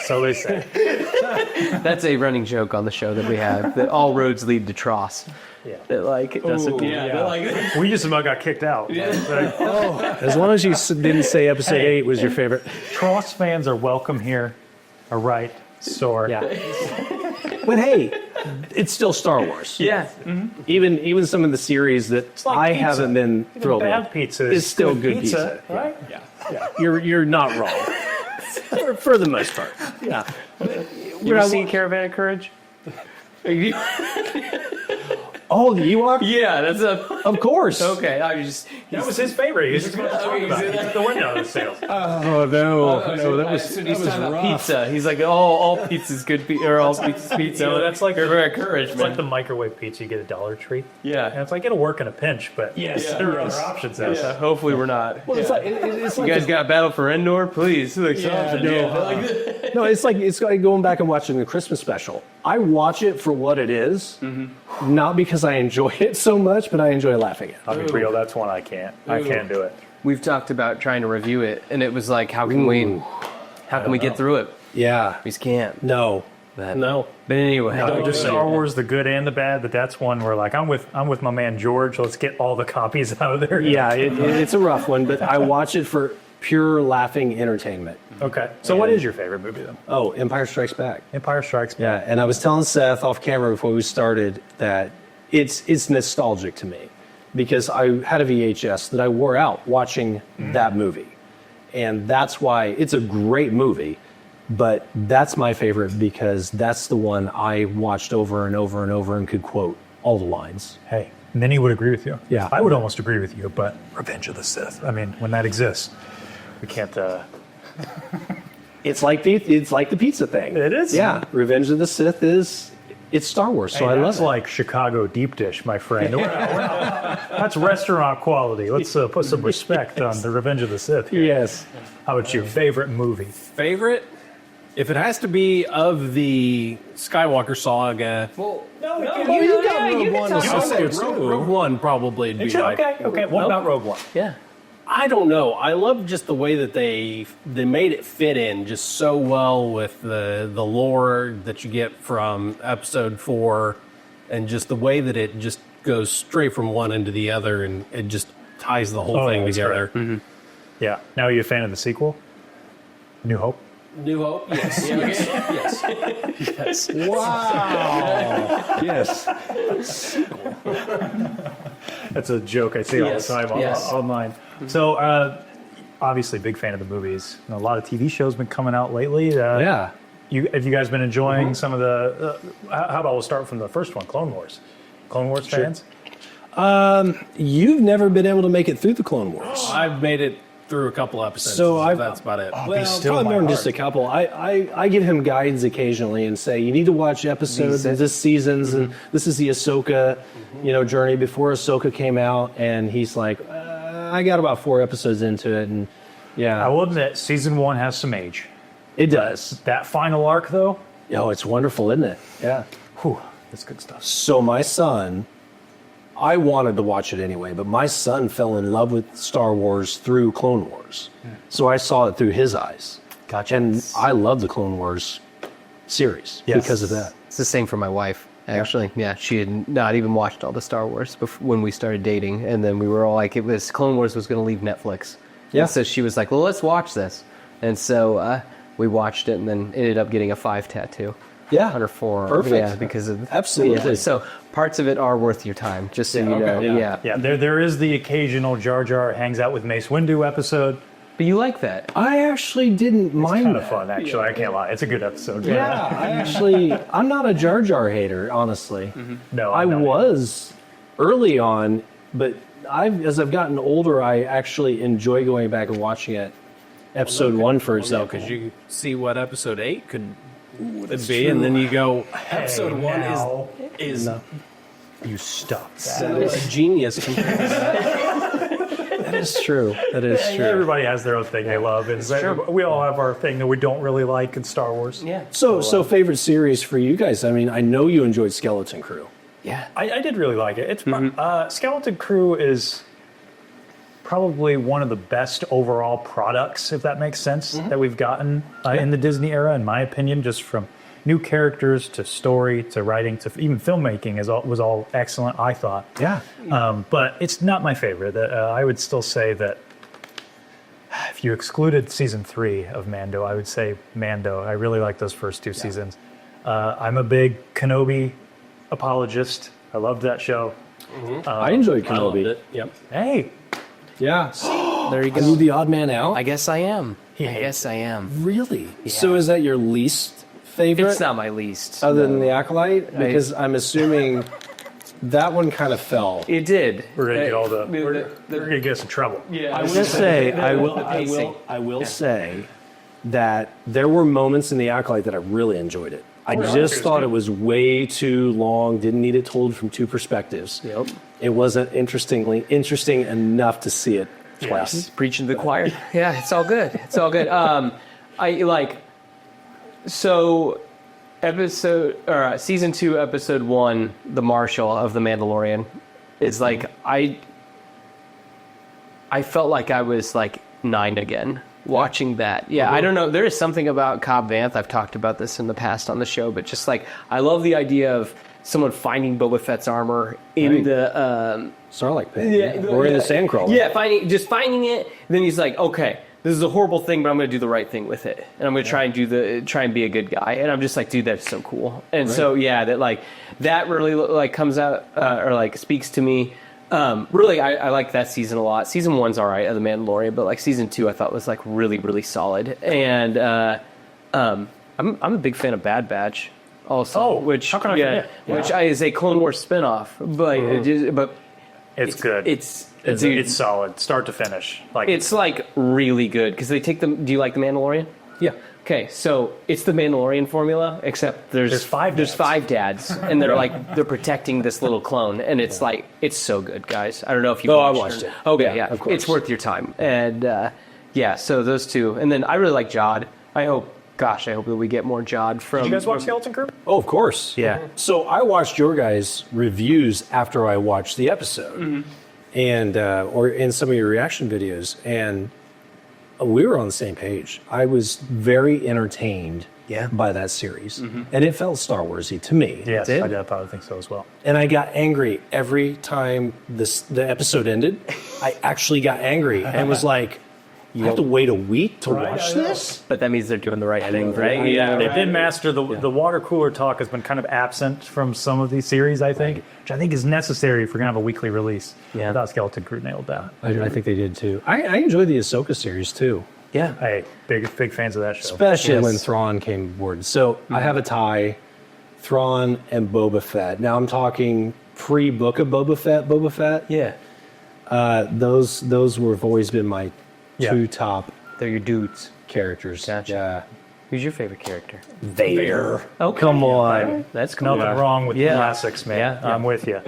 S3: So they say.
S5: That's a running joke on the show that we have, that all roads lead to Tross.
S3: Yeah.
S5: That it doesn't.
S3: We just about got kicked out.
S2: As long as you didn't say episode 8 was your favorite.
S3: Tross fans are welcome here. All right. Sore.
S1: Yeah. But hey, it's still Star Wars.
S5: Yeah.
S1: Even some of the series that
S3: like
S1: I
S3: pizza.
S1: haven't been thrilled
S3: Bad
S1: with.
S3: pizza
S1: is still good pizza.
S3: right?
S1: Yeah. You're not wrong. for the most part. Yeah.
S5: You ever seen Caravan of Courage?
S1: Oh, the Ewok?
S5: Yeah, that's a.
S1: Of course.
S5: Okay, I just.
S3: That was his favorite. He was just going to talk about it. He took the window out of the sales.
S1: Oh no, that was
S5: Pizza. He's like, all pizza's good, or all pizza's pizza.
S3: That's like
S5: Caravan of Courage,
S3: It's
S5: man.
S3: like the microwave pizza you get at Dollar Tree. And
S5: Yeah.
S3: it's like it'll work in a pinch, but
S1: Yes,
S3: there are
S1: yes.
S3: other options out there.
S5: Yeah, hopefully we're not.
S1: Well, it's like it's
S5: You
S1: like
S5: guys got Battle for Endor? Please. Like something.
S1: no, it's like going back and watching the Christmas special. I watch it for what it is, not because I enjoy it so much, but I enjoy laughing at it.
S3: I'll be real, that's one I can't. I can't do it.
S5: We've talked about trying to review it, and it was like, how can we get through it?
S1: Yeah.
S5: We just can't.
S1: No.
S5: But,
S1: No.
S5: But anyway.
S3: No, just Star Wars, the good and the bad, but that's one where like I'm with my man George. Let's get all the copies out of there.
S1: Yeah, it's a rough one, but I watch it for pure laughing entertainment.
S3: Okay. So what is your favorite movie then?
S1: Oh, Empire Strikes Back.
S3: Empire Strikes Back.
S1: Yeah, and I was telling Seth off camera before we started that it's nostalgic to me because I had a VHS that I wore out watching that movie. And that's why it's a great movie, but that's my favorite because that's the one I watched over and over and over and could quote all the lines.
S3: Hey, many would agree with you.
S1: Yeah.
S3: I would almost agree with you, but Revenge of the Sith. I mean, when that exists, we can't.
S1: It's like the pizza thing.
S3: It is.
S1: Yeah, Revenge of the Sith it's Star Wars, so I love
S3: that's
S1: it.
S3: like Chicago deep dish, my friend. That's restaurant quality. Let's put some respect on the Revenge of the Sith here.
S1: Yes.
S3: How about your favorite movie?
S4: Favorite? If it has to be of the Skywalker saga,
S1: You got Rogue One.
S4: Rogue One probably would be like.
S3: Okay. What about Rogue One?
S5: Yeah.
S4: I don't know. I love just the way that they made it fit in just so well with the lore that you get from Episode 4, and just the way that it just goes straight from one end to the other, and it just ties the whole thing
S3: that's
S4: together.
S3: right. Yeah. Now, are you a fan of the sequel? New Hope?
S4: New Hope, yes, yes.
S1: Wow. Yes.
S3: That's a joke I see all the time online. So, obviously, big fan of the movies. And a lot of TV shows been coming out lately.
S1: Yeah.
S3: Have you guys been enjoying some of the? How about we'll start from the first one, Clone Wars. Clone Wars fans?
S1: You've never been able to make it through the Clone Wars.
S4: I've made it through a couple episodes.
S1: So
S4: that's about it.
S1: Well,
S3: still
S1: probably
S3: my
S1: more than
S3: heart.
S1: just a couple. I give him guides occasionally and say, you need to watch episodes of this season's, and this is the Ahsoka, journey before Ahsoka came out. And he's like, I got about 4 episodes into it, and
S3: I will admit, season 1 has some age.
S1: it does.
S3: That final arc, though,
S1: Oh, it's wonderful, isn't it? Yeah.
S3: whew, that's good stuff.
S1: So my son, I wanted to watch it anyway, but my son fell in love with Star Wars through Clone Wars. So I saw it through his eyes.
S5: Gotcha.
S1: And I love the Clone Wars series because of that.
S5: It's the same for my wife, actually. Yeah, she had not even watched all the Star Wars when we started dating, and then we were all like, Clone Wars was going to leave Netflix.
S1: Yeah.
S5: And so she was like, well, let's watch this. And so we watched it, and then ended up getting a 5 tattoo.
S1: Yeah.
S5: On her forearm.
S1: Perfect.
S5: Yeah, because of
S1: Absolutely.
S5: Yeah, so parts of it are worth your time, just so you know.
S1: okay.
S5: Yeah.
S3: Yeah, there is the occasional Jar Jar hangs out with Mace Windu episode.
S5: But you like that.
S1: I actually didn't mind
S3: Kind
S1: that.
S3: of fun, actually. I can't lie. It's a good episode.
S1: Yeah, I'm not a Jar Jar hater, honestly.
S3: No,
S1: I
S3: I'm not.
S1: was early on, but as I've gotten older, I actually enjoy going back and watching it. Episode 1, for example.
S4: because you see what episode 8 could be, and then you go, episode 1
S3: now.
S4: is
S3: You stop that.
S1: That is a genius comparison. That is true. That is true.
S3: Everybody has their own thing they love, and we all have our thing that we don't really like in Star Wars.
S5: Yeah.
S1: So favorite series for you guys? I mean, I know you enjoyed Skeleton Crew.
S5: Yeah.
S3: I did really like it. It's Skeleton Crew is probably one of the best overall products, if that makes sense, that we've gotten in the Disney era, in my opinion, just from new characters to story to writing to even filmmaking was all excellent, I thought.
S1: Yeah.
S3: But it's not my favorite. I would still say that if you excluded season 3 of Mando, I would say Mando. I really like those first 2 seasons. I'm a big Kenobi apologist. I loved that show.
S1: I enjoyed
S4: I loved
S1: Kenobi.
S4: it. Yep.
S3: Hey,
S1: Yeah.
S5: There you
S1: Are you the odd man out?
S5: I guess I am. I guess I am.
S1: Really? So is that your least favorite?
S5: It's not my least.
S1: Other than the Acolyte? Because I'm assuming that one kind of fell.
S5: It did.
S3: we're gonna get all the.
S5: The-
S3: We're,
S5: the-
S3: we're gonna get us in trouble.
S5: Yeah.
S1: I will say,
S5: pacing.
S1: I will say that there were moments in the Acolyte that I really enjoyed it. I just thought it was way too long. Didn't need it told from 2 perspectives.
S5: Yep.
S1: It wasn't interesting enough to see it twice.
S5: Yes. Preaching to the choir. Yeah, it's all good. It's all good. I like. So, season 2, episode 1, the Marshal of the Mandalorian, is like I felt like I was like 9 again watching that. Yeah, I don't know. There is something about Cobb Vanth. I've talked about this in the past on the show, but just like I love the idea of someone finding Boba Fett's armor in
S1: Right.
S5: the
S1: Sarlacc pit. Or in the Sandcrawler.
S5: yeah, finding it. Then he's like, okay, this is a horrible thing, but I'm going to do the right thing with it, and I'm going to try and be a good guy. And I'm just like, dude, that's so cool. And so yeah, that really like comes out or like speaks to me. Really, I like that season a lot. Season 1's all right of The Mandalorian, but like season 2, I thought was like really, really solid. And I'm a big fan of Bad Batch, also. Which
S3: how can I forget?
S5: Which is a Clone Wars spinoff, but
S3: It's good.
S5: It's
S3: It's solid, start to finish. Like
S5: it's like really good because they take them. Do you like The Mandalorian?
S1: Yeah.
S5: Okay, so it's the Mandalorian formula, except there's
S3: 5
S5: There's
S3: dads.
S5: 5 dads, and they're protecting this little clone, and it's like it's so good, guys. I don't know if you.
S1: I watched it.
S5: Okay,
S1: Yeah,
S5: yeah,
S1: of course.
S5: it's worth your time, and yeah. So those 2, and then I really like Jod. I hope that we get more Jod from.
S3: Did you guys watch Skeleton Crew?
S1: Oh, of course.
S5: Yeah.
S1: So I watched your guys' reviews after I watched the episode, and or in some of your reaction videos, and we were on the same page. I was very entertained by that series, and it felt Star Warsy to me.
S3: Yes,
S5: did?
S3: I probably think so as well.
S1: And I got angry every time the episode ended. I actually got angry and was like, "You have to wait a week to watch this?"
S5: But that means they're doing the right thing, right?
S1: I
S5: Yeah.
S1: know.
S3: They did master the water cooler talk has been kind of absent from some of these series, I think, which I think is necessary if we're gonna have a weekly release.
S5: Yeah.
S3: I thought Skeleton Crew nailed that.
S1: I think they did too. I enjoyed the Ahsoka series too,
S5: Yeah.
S3: Hey, big fans of that show.
S1: especially
S5: Yes.
S1: when Thrawn came aboard. So I have a tie, Thrawn and Boba Fett. Now I'm talking pre-book of Boba Fett.
S5: Yeah.
S1: Those have always been my
S3: Yeah.
S1: 2 top
S5: They're your dudes.
S1: characters.
S5: Gotcha.
S1: Yeah.
S5: Who's your favorite character?
S1: Vader.
S5: Oh, come on. That's cool.
S3: Nothing wrong with
S5: Yeah.
S3: classics, man.
S5: Yeah.
S3: I'm with you.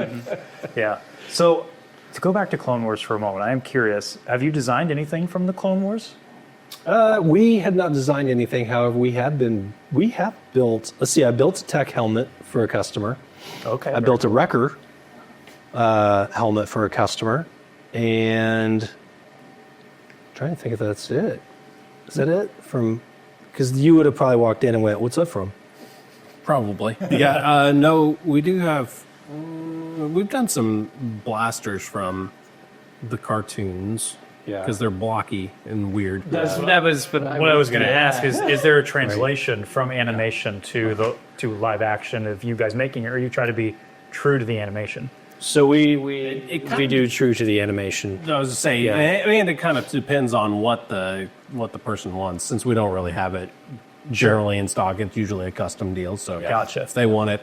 S3: Yeah. So to go back to Clone Wars for a moment, I am curious. Have you designed anything from the Clone Wars?
S1: We had not designed anything. However, we have built. Let's see. I built a tech helmet for a customer.
S3: Okay.
S1: I built a wrecker helmet for a customer, and I'm trying to think if that's it. Is that it? Because you would have probably walked in and went, "What's that from?"
S4: Probably. Yeah. No, we do have. We've done some blasters from the cartoons.
S1: Yeah.
S4: Because they're blocky and weird.
S5: That was
S3: What I was going to ask is there a translation from animation to live action of you guys making it, or you try to be true to the animation?
S1: So we do true to the animation.
S4: I was to say,
S1: Yeah.
S4: and it kind of depends on what the person wants. Since we don't really have it generally in stock, it's usually a custom deal. So
S3: Gotcha.
S4: if they want it,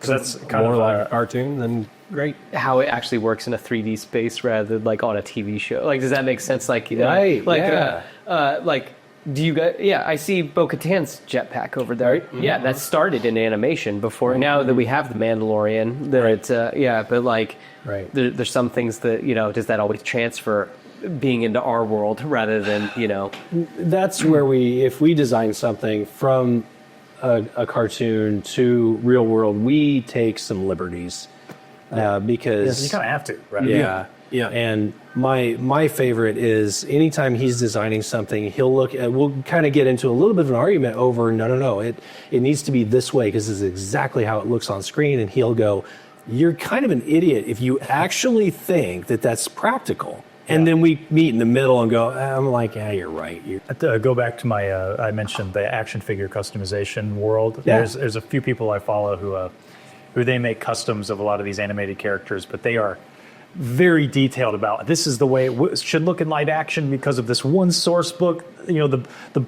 S3: That's kind
S4: more
S3: of
S4: like a cartoon, then great.
S5: How it actually works in a 3D space rather than like on a TV show. Like, does that make sense? Like, you know,
S1: Right,
S5: like,
S1: yeah.
S5: like, do you guys? Yeah, I see Bo-Katan's jetpack over there.
S1: Right.
S5: Yeah, that started in animation before. Now that we have the Mandalorian, that but like,
S1: Right.
S5: there's some things that, you know, does that always transfer being into our world rather than, you know?
S1: That's where if we design something from a cartoon to real world, we take some liberties because
S3: you kind of have to, right?
S1: yeah.
S4: Yeah.
S1: And my favorite is anytime he's designing something, he'll look at, we'll kind of get into a little bit of an argument over, no, it needs to be this way because this is exactly how it looks on screen. And he'll go, you're kind of an idiot if you actually think that that's practical. And then we meet in the middle and go, I'm like, yeah, you're right.
S3: Go back to my, I mentioned the action figure customization world.
S1: Yeah.
S3: There's a few people I follow who they make customs of a lot of these animated characters, but they are very detailed about this is the way it should look in live action because of this one source book. You know, the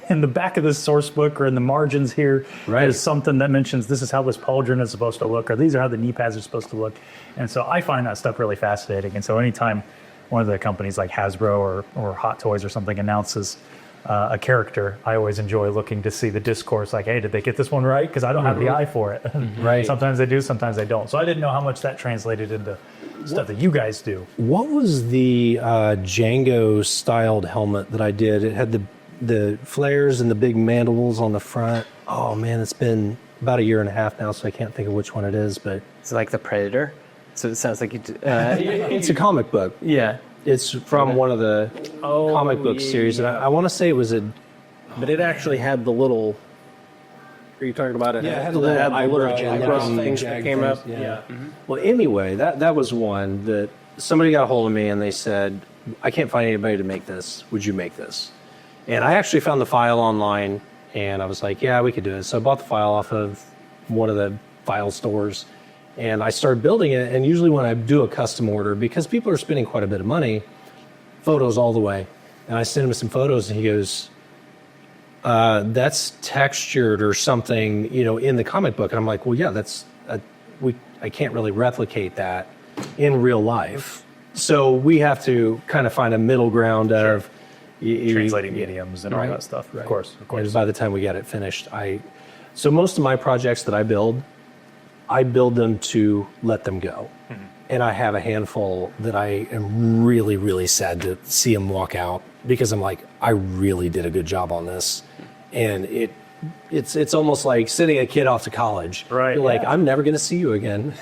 S3: in the back of this source book or in the margins here
S1: Right.
S3: is something that mentions this is how this pauldron is supposed to look, or these are how the knee pads are supposed to look. And so I find that stuff really fascinating. And so anytime one of the companies like Hasbro or Hot Toys or something announces a character, I always enjoy looking to see the discourse. Like, hey, did they get this one right? Because I don't have the eye for it.
S1: Right.
S3: Sometimes they do, sometimes they don't. So I didn't know how much that translated into stuff that you guys do.
S1: What was the Django styled helmet that I did? It had the flares and the big mandibles on the front. Oh man, it's been about a year and a half now, so I can't think of which one it is, but
S5: It's like the Predator. So it sounds like
S1: it's a comic book.
S5: yeah.
S1: It's from one of the comic book series, and I want to say it was a.
S4: But it actually had the little. Are you talking about it?
S1: Yeah, it had the little eyebrow
S4: things that came up.
S1: Yeah. Well, anyway, that was one that somebody got a hold of me and they said, I can't find anybody to make this. Would you make this? And I actually found the file online and I was like, yeah, we could do it. So I bought the file off of one of the file stores and I started building it. And usually when I do a custom order, because people are spending quite a bit of money, photos all the way. And I sent him some photos and he goes, that's textured or something, you know, in the comic book. And I'm like, well, yeah, I can't really replicate that in real life. So we have to kind of find a middle ground of
S3: Translating idioms and all
S1: Right.
S3: that stuff.
S1: Right.
S3: Of course.
S1: And by the time we get it finished, so most of my projects that I build them to let them go.
S3: Mm-hmm.
S1: And I have a handful that I am really, really sad to see them walk out because I'm like, I really did a good job on this. And it's almost like sending a kid off to college.
S3: Right,
S1: You're like,
S3: yeah.
S1: I'm never going to see you again.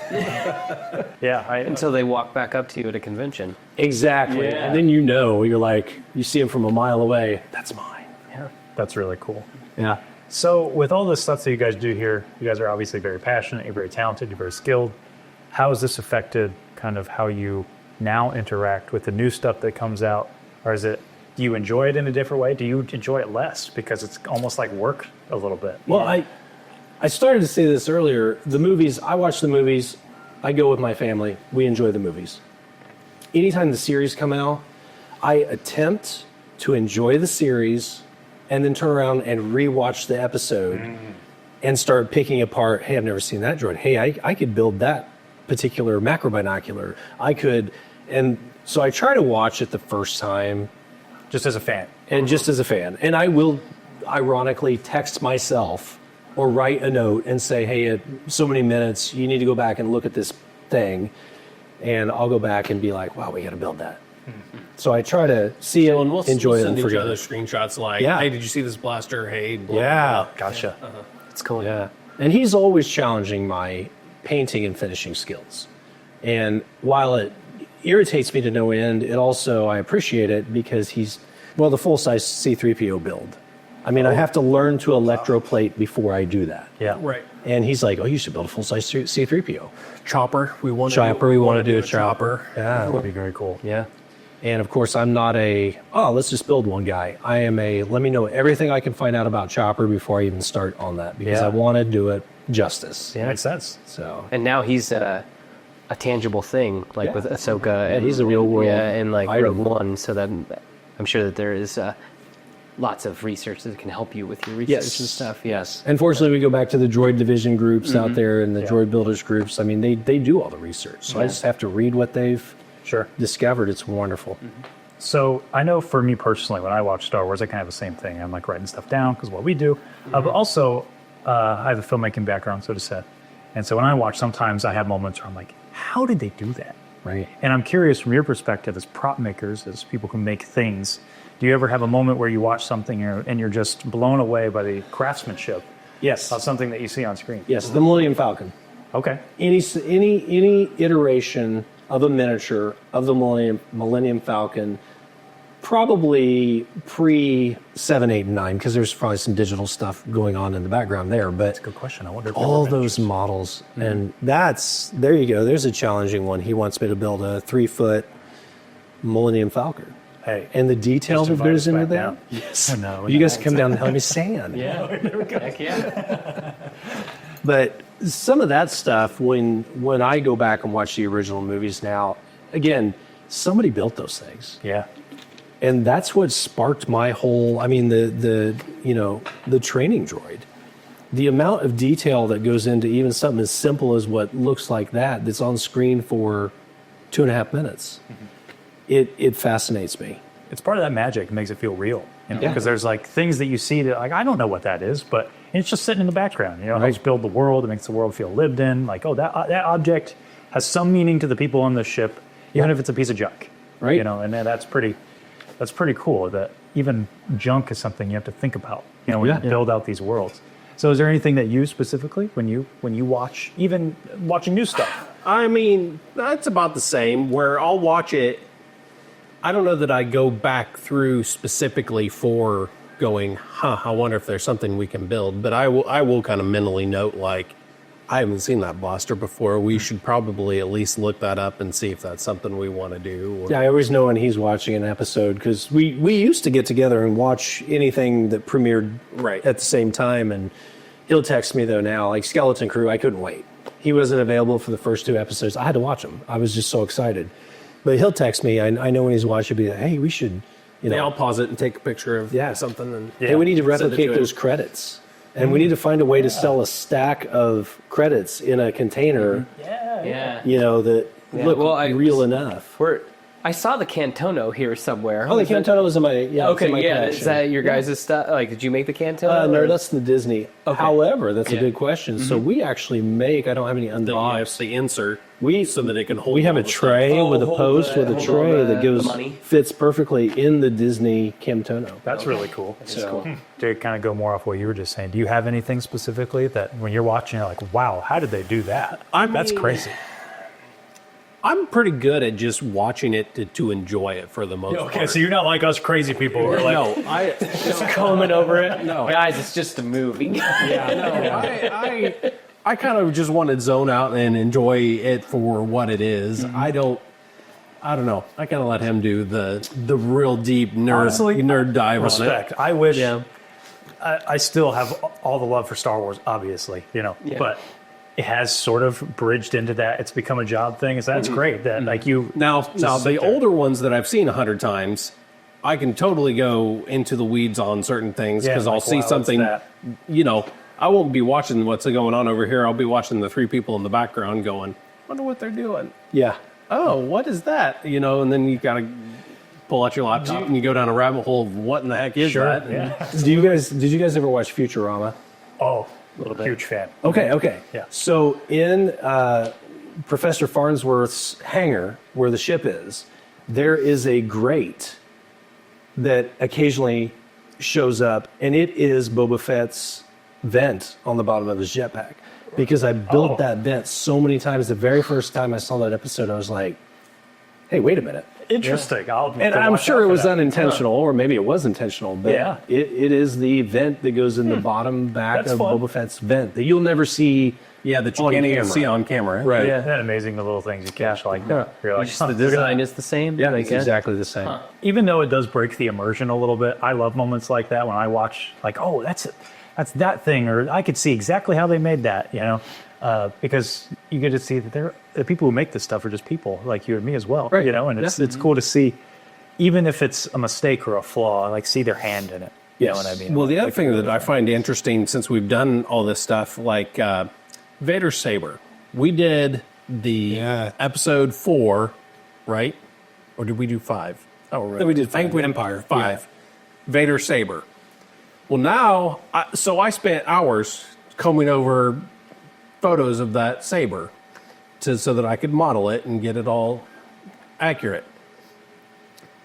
S3: Yeah.
S5: Until they walk back up to you at a convention.
S1: Exactly.
S5: Yeah.
S1: And then you're like, you see them from a mile away. That's mine.
S3: Yeah. That's really cool.
S1: Yeah.
S3: So with all this stuff that you guys do here, you guys are obviously very passionate, you're very talented, you're very skilled. How has this affected kind of how you now interact with the new stuff that comes out? Or do you enjoy it in a different way? Do you enjoy it less because it's almost like work a little bit?
S1: Well, I started to say this earlier. The movies, I watch the movies. I go with my family. We enjoy the movies. Anytime the series come out, I attempt to enjoy the series and then turn around and rewatch the episode and start picking apart, hey, I've never seen that droid. Hey, I could build that particular macro binocular. And so I try to watch it the first time.
S3: Just as a fan.
S1: And just as a fan. And I will ironically text myself or write a note and say, hey, at so many minutes, you need to go back and look at this thing. And I'll go back and be like, wow, we got to build that. So I try to see it,
S4: And we'll
S1: enjoy it,
S4: send
S1: and
S4: each
S1: forget
S4: other
S1: it.
S4: screenshots like,
S1: Yeah.
S4: hey, did you see this blaster? Hey, blah,
S1: Yeah.
S3: Gotcha.
S5: It's cool.
S1: Yeah. And he's always challenging my painting and finishing skills. And while it irritates me to no end, it also, I appreciate it because the full-size C-3PO build. I mean, I have to learn to electroplate before I do that.
S3: Yeah.
S4: Right.
S1: And he's like, oh, you should build a full-size C-3PO.
S4: Chopper. We want
S1: to do a chopper.
S3: That would be very cool.
S1: Yeah. And of course, I'm not let's just build one guy. I am let me know everything I can find out about Chopper before I even start on that because
S3: Yeah.
S1: I want to do it justice.
S5: Yeah.
S3: Makes sense.
S1: So,
S5: And now he's a tangible thing, like with Ahsoka. And,
S1: he's a real world
S5: and like
S1: item.
S5: Rogue One. So that I'm sure that there is lots of research that can help you with your research and stuff. Yes.
S1: Unfortunately, we go back to the droid division groups out there and the droid builders groups. I mean, they do all the research. So I just have to read what they've discovered. It's wonderful.
S3: So I know for me personally, when I watch Star Wars, I kind of have the same thing. I'm like writing stuff down because what we do. But also, I have a filmmaking background, so to say. And so when I watch, sometimes I have moments where I'm like, how did they do that?
S1: Right.
S3: And I'm curious from your perspective as prop makers, as people who make things, do you ever have a moment where you watch something and you're just blown away by the craftsmanship
S1: Yes.
S3: of something that you see on screen?
S1: Yes, the Millennium Falcon.
S3: Okay.
S1: Any iteration of a miniature of the Millennium Falcon, probably pre 7, 8, and 9, because there's probably some digital stuff going on in the background there. But
S3: Good question. I wonder if
S1: all those models, and there you go. There's a challenging one. He wants me to build a 3-foot Millennium Falcon.
S3: Hey,
S1: And the detail
S3: just
S1: that goes
S3: invite
S1: into
S3: us back
S1: that.
S3: down.
S1: Yes.
S3: No,
S1: You guys come down and help me sand.
S5: Yeah. Heck yeah.
S1: But some of that stuff, when I go back and watch the original movies now, again, somebody built those things.
S3: Yeah.
S1: And that's what sparked my whole, I mean, the training droid. The amount of detail that goes into even something as simple as what looks like that's on screen for 2.5 minutes. It fascinates me.
S3: It's part of that magic. It makes it feel real.
S1: Yeah.
S3: Because there's like things that you see that like I don't know what that is, but it's just sitting in the background. It helps build the world. It makes the world feel lived in. Like, oh, that object has some meaning to the people on this ship, even if it's a piece of junk.
S1: Right.
S3: And that's pretty cool. That even junk is something you have to think about. When you build out these worlds. So, is there anything that you specifically when you watch, even watching new stuff?
S4: I mean, that's about the same. Where I'll watch it, I don't know that I go back through specifically for going, I wonder if there's something we can build. But I will kind of mentally note, like, I haven't seen that blaster before. We should probably at least look that up and see if that's something we want to do.
S1: Yeah, I always know when he's watching an episode because we used to get together and watch anything that premiered at the same time. And he'll text me, though, now, like Skeleton Crew, I couldn't wait. He wasn't available for the first 2 episodes. I had to watch them. I was just so excited. But he'll text me. I know when he's watching, he'll be like, hey, we should,
S4: I'll pause it and take a picture of something. And
S1: hey, we need to
S4: send it
S1: replicate
S4: to him.
S1: those credits. And we need to find a way to sell a stack of credits in a container,
S5: Yeah.
S1: that look
S5: Well,
S1: real enough.
S5: I saw the Cantono here somewhere.
S1: Oh, the Cantono was in my, it's in
S5: Okay,
S1: my
S5: yeah.
S1: collection.
S5: Is that your guys' stuff? Like, did you make the Cantono?
S1: No,
S5: or-
S1: that's the Disney. However, that's a
S5: Yeah.
S1: good question. So we actually make, I don't have any
S4: The
S1: unboxed.
S4: IFC insert
S1: We
S4: so that it can hold.
S1: We have
S4: all
S1: a
S4: the stuff.
S1: tray with a
S5: hold
S1: post
S5: the-
S1: with a
S5: hold
S1: tray
S5: all
S1: that
S5: the
S1: goes
S5: money.
S1: fits perfectly in the Disney Cantono.
S3: That's really cool.
S1: So
S3: To kind of go more off what you were just saying, do you have anything specifically that when you're watching, you're like, wow, how did they do that? That's
S4: mean,
S3: crazy.
S4: I'm pretty good at just watching it to enjoy it for the most part.
S3: Okay, so you're not like us crazy people who are like,
S4: No, I
S5: Just combing over it.
S4: No.
S5: Guys, it's just a movie.
S4: I kind of just want to zone out and enjoy it for what it is. I don't know. I kind of let him do the real deep nerd dive
S3: respect.
S4: on it.
S3: I wish
S5: Yeah.
S3: I still have all the love for Star Wars, obviously, but it has sort of bridged into that. It's become a job thing. So that's great that like you
S4: Now
S3: sit
S4: the
S3: there.
S4: older ones that I've seen 100 times, I can totally go into the weeds on certain things because I'll
S3: like,
S4: see
S3: wow, what's
S4: something.
S3: that?
S4: I won't be watching what's going on over here. I'll be watching the 3 people in the background going, wonder what they're doing.
S1: yeah,
S4: Oh, what is that? And then you gotta pull out your laptop and you go down a rabbit hole of what in the heck is that? And
S1: Did you guys ever watch Futurama?
S3: Oh, huge fan.
S1: Okay.
S3: Yeah.
S1: So in Professor Farnsworth's hangar, where the ship is, there is a grate that occasionally shows up, and it is Boba Fett's vent on the bottom of his jetpack. Because I built that vent so many times. The very first time I saw that episode, I was like, hey, wait a minute.
S3: Interesting.
S1: And I'm sure it was unintentional, or maybe it was intentional, but
S3: Yeah.
S1: it is the vent that goes in the bottom back
S3: That's
S1: of
S3: fun.
S1: Boba Fett's vent that you'll never see.
S4: Yeah, that you
S1: On
S4: can't even
S1: camera.
S4: see on camera.
S1: Right.
S3: Isn't that amazing, the little things you catch? Like,
S1: Yeah.
S3: you're like,
S5: The design is the same.
S1: Yeah,
S5: Like,
S1: it's exactly the same.
S3: even though it does break the immersion a little bit, I love moments like that when I watch, like, oh, that's that thing, or I could see exactly how they made that, because you get to see that the people who make this stuff are just people like you and me as well,
S1: Right.
S3: you know, and it's cool to see, even if it's a mistake or a flaw, like see their hand in it. You know what I mean?
S4: Well, the other
S3: Like,
S4: thing that I find interesting, since we've done all this stuff, like Vader's saber, we did the episode 4, right? Or did we do 5? Oh, right.
S1: We did
S4: I think
S1: 5,
S4: we did
S1: Empire.
S4: 5. Vader's saber. Well, now, I spent hours combing over photos of that saber so that I could model it and get it all accurate.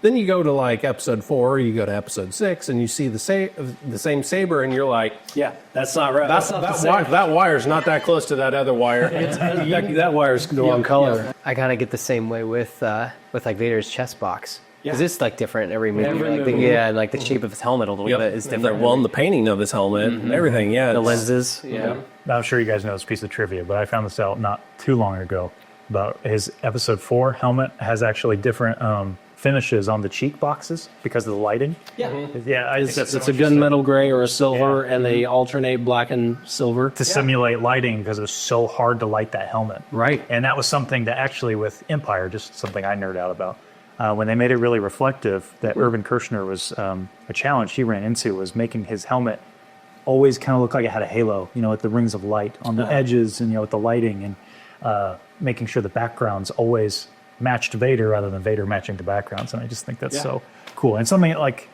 S4: Then you go to like episode 4, you go to episode 6, and you see the same saber, and you're like,
S1: Yeah, that's not right. That's not the same.
S4: that wire's not that close to that other wire.
S1: That wire's the wrong color.
S5: I kind of get the same way with like Vader's chest box. Because
S1: Yeah.
S5: it's like different every movie.
S1: Every
S5: Like
S1: movie.
S5: and like the shape of his helmet a little bit is different.
S4: Well, and the painting of his helmet and everything, yeah.
S5: The
S4: it's-
S5: lenses. Yeah.
S3: I'm sure you guys know this piece of trivia, but I found this out not too long ago about his episode 4 helmet has actually different finishes on the cheek boxes because of the lighting.
S1: Yeah.
S3: Yeah,
S1: It's a gunmetal gray or a silver, and they alternate black and silver.
S3: to simulate lighting because it was so hard to light that helmet.
S1: Right.
S3: And that was something that actually with Empire, just something I nerd out about. When they made it really reflective, that Irvin Kershner was a challenge he ran into was making his helmet always kind of look like it had a halo, you know, with the rings of light on the edges and, you know, with the lighting and making sure the backgrounds always matched Vader rather than Vader matching the backgrounds. And I just think that's so cool. And something like